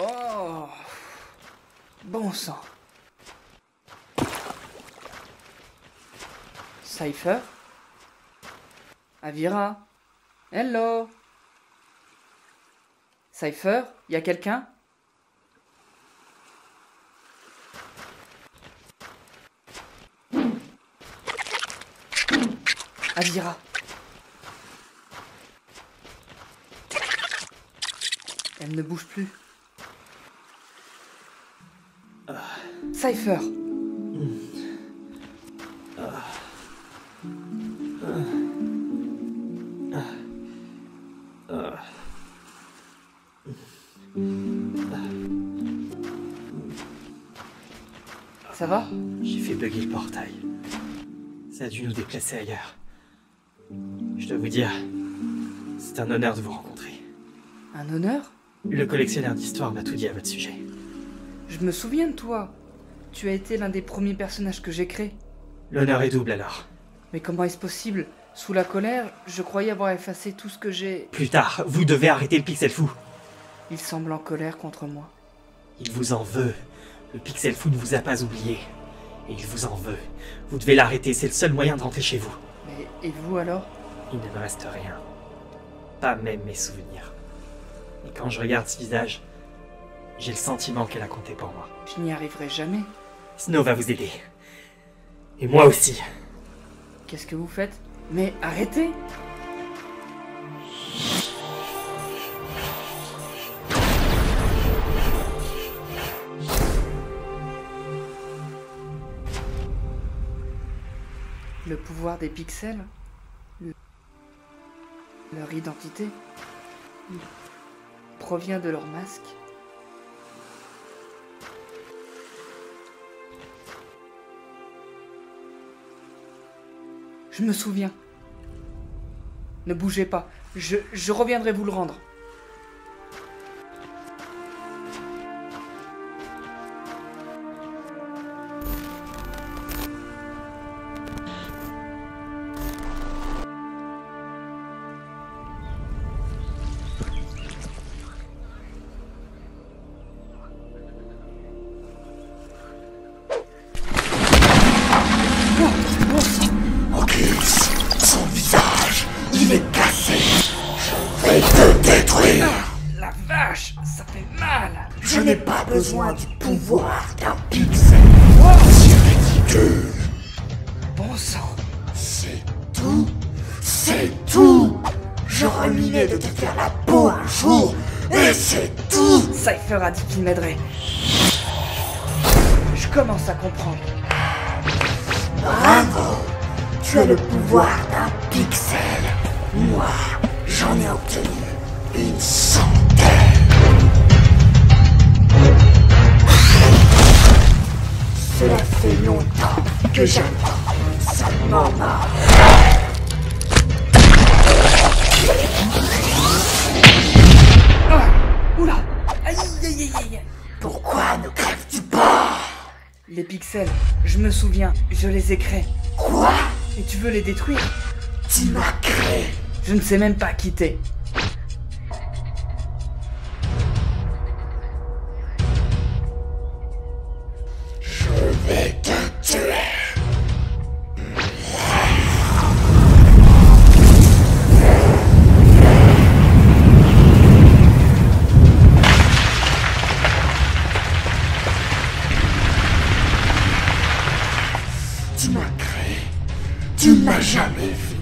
Oh. Bon sang. Cypher? Avira? Hello? Cypher? Y a quelqu'un? Avira? Elle ne bouge plus. Cypher! Ça va? J'ai fait bugger le portail. Ça a dû nous déplacer ailleurs. Je dois vous dire, c'est un honneur de vous rencontrer. Un honneur? Le collectionneur d'histoire m'a tout dit à votre sujet. Je me souviens de toi. Tu as été l'un des premiers personnages que j'ai créés. L'honneur est double alors. Mais comment est-ce possible? Sous la colère, je croyais avoir effacé tout ce que j'ai... Plus tard, vous devez arrêter le pixel fou. Il semble en colère contre moi. Il vous en veut. Le pixel fou ne vous a pas oublié. Et il vous en veut. Vous devez l'arrêter, c'est le seul moyen de rentrer chez vous. Mais et vous alors? Il ne me reste rien. Pas même mes souvenirs. Et quand je regarde ce visage, j'ai le sentiment qu'elle a compté pour moi. Je n'y arriverai jamais. Snow va vous aider. Et moi aussi. Qu'est-ce que vous faites? Mais arrêtez! Le pouvoir des pixels, leur identité, provient de leur masque. Je me souviens. Ne bougez pas, je reviendrai vous le rendre. Hocus, l'ai cassé. Je vais te détruire. La vache, ça fait mal. Je n'ai pas besoin du pouvoir d'un pixel. C'est ridicule. Bon sang. C'est tout. C'est tout. Je reminais de te faire la peau un jour. Et c'est tout. Cypher a dit qu'il m'aiderait. Je commence à comprendre. Bravo. Tu as le pouvoir d'un pixel. Moi, j'en ai obtenu une centaine. Cela fait longtemps que j'attends ce moment. Oula! Aïe aïe aïe aïe! Pourquoi ne crèves-tu pas? Les pixels, je me souviens, je les ai créés. Quoi? Et tu veux les détruire? Tu m'as créé. Je ne sais même pas qui t'es. Je vais te tuer. Tu m'as créé. Tu ne m'as jamais fini.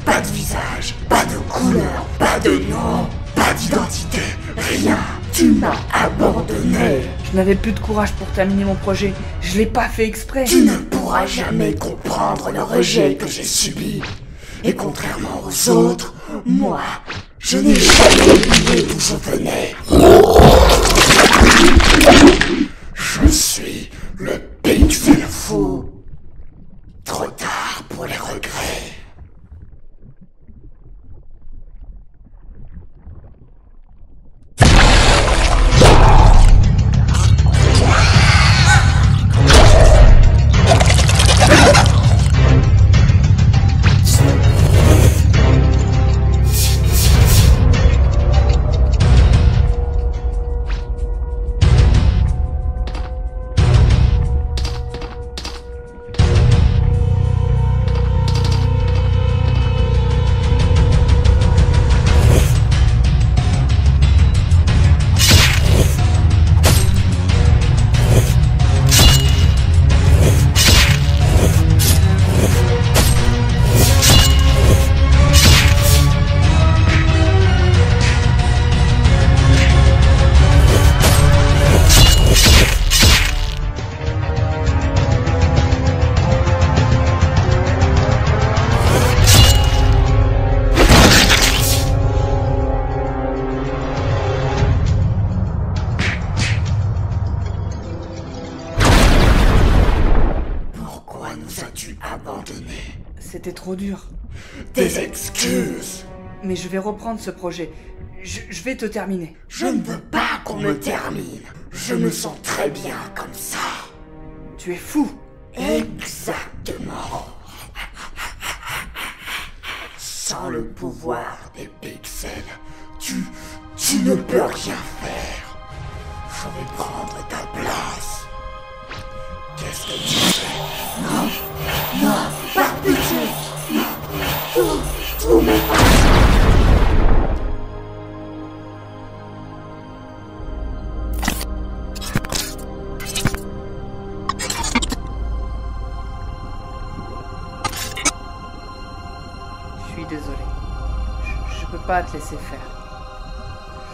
Pas de visage, pas de couleur, pas de nom, pas d'identité, rien. Tu m'as abandonné. Je n'avais plus de courage pour terminer mon projet. Je l'ai pas fait exprès. Tu ne pourras jamais comprendre le rejet que j'ai subi. Et contrairement aux autres, moi, je n'ai jamais oublié d'où je venais. Je suis le pixel fou. Trop tard pour les regrets. C'était trop dur. Des excuses. Mais je vais reprendre ce projet. Je vais te terminer. Je ne veux pas qu'on me termine. Je me sens très bien comme ça. Tu es fou. Exactement. Sans le pouvoir des pixels, tu ne peux rien faire. Je vais prendre ta place. Qu'est-ce que tu fais? Non, non, par pitié. Non, tout me passe. Je suis désolé. Je peux pas te laisser faire.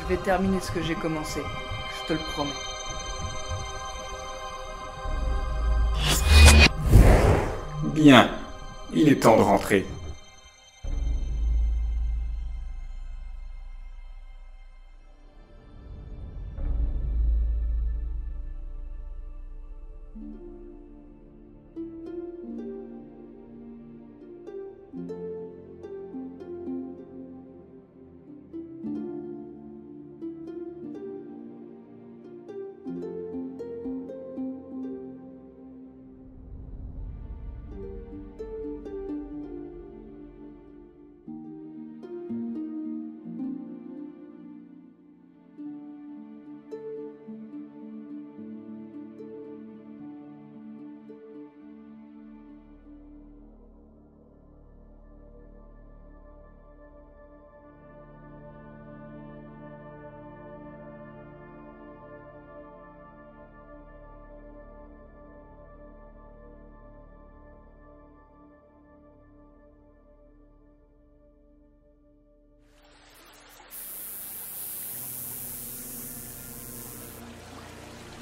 Je vais terminer ce que j'ai commencé. Je te le promets. Bien, il est temps de rentrer.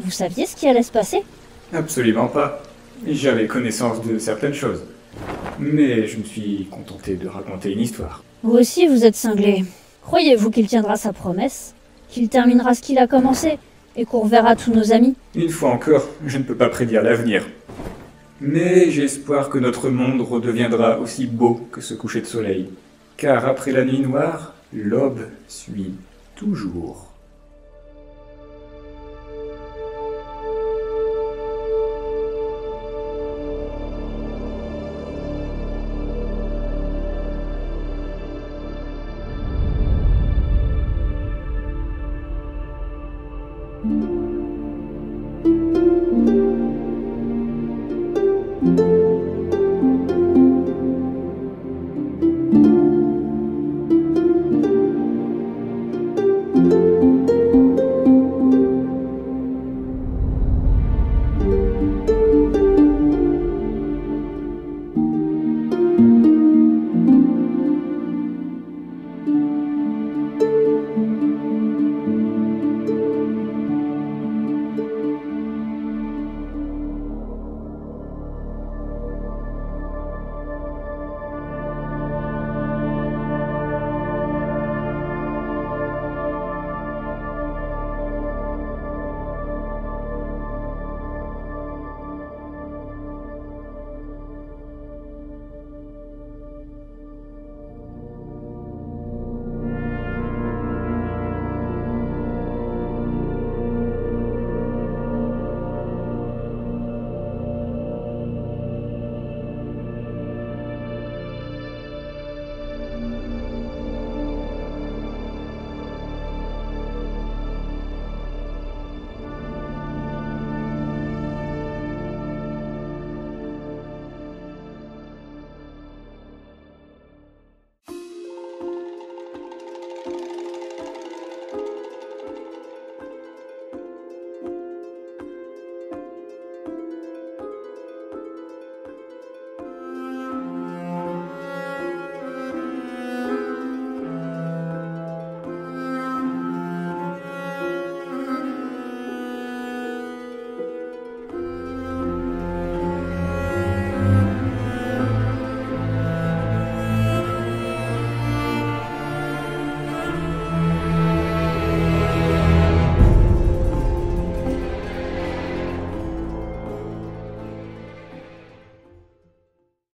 Vous saviez ce qui allait se passer? Absolument pas. J'avais connaissance de certaines choses. Mais je me suis contenté de raconter une histoire. Vous aussi, vous êtes cinglé. Croyez-vous qu'il tiendra sa promesse? Qu'il terminera ce qu'il a commencé? Et qu'on reverra tous nos amis? Une fois encore, je ne peux pas prédire l'avenir. Mais j'ai espoir que notre monde redeviendra aussi beau que ce coucher de soleil. Car après la nuit noire, l'aube suit toujours.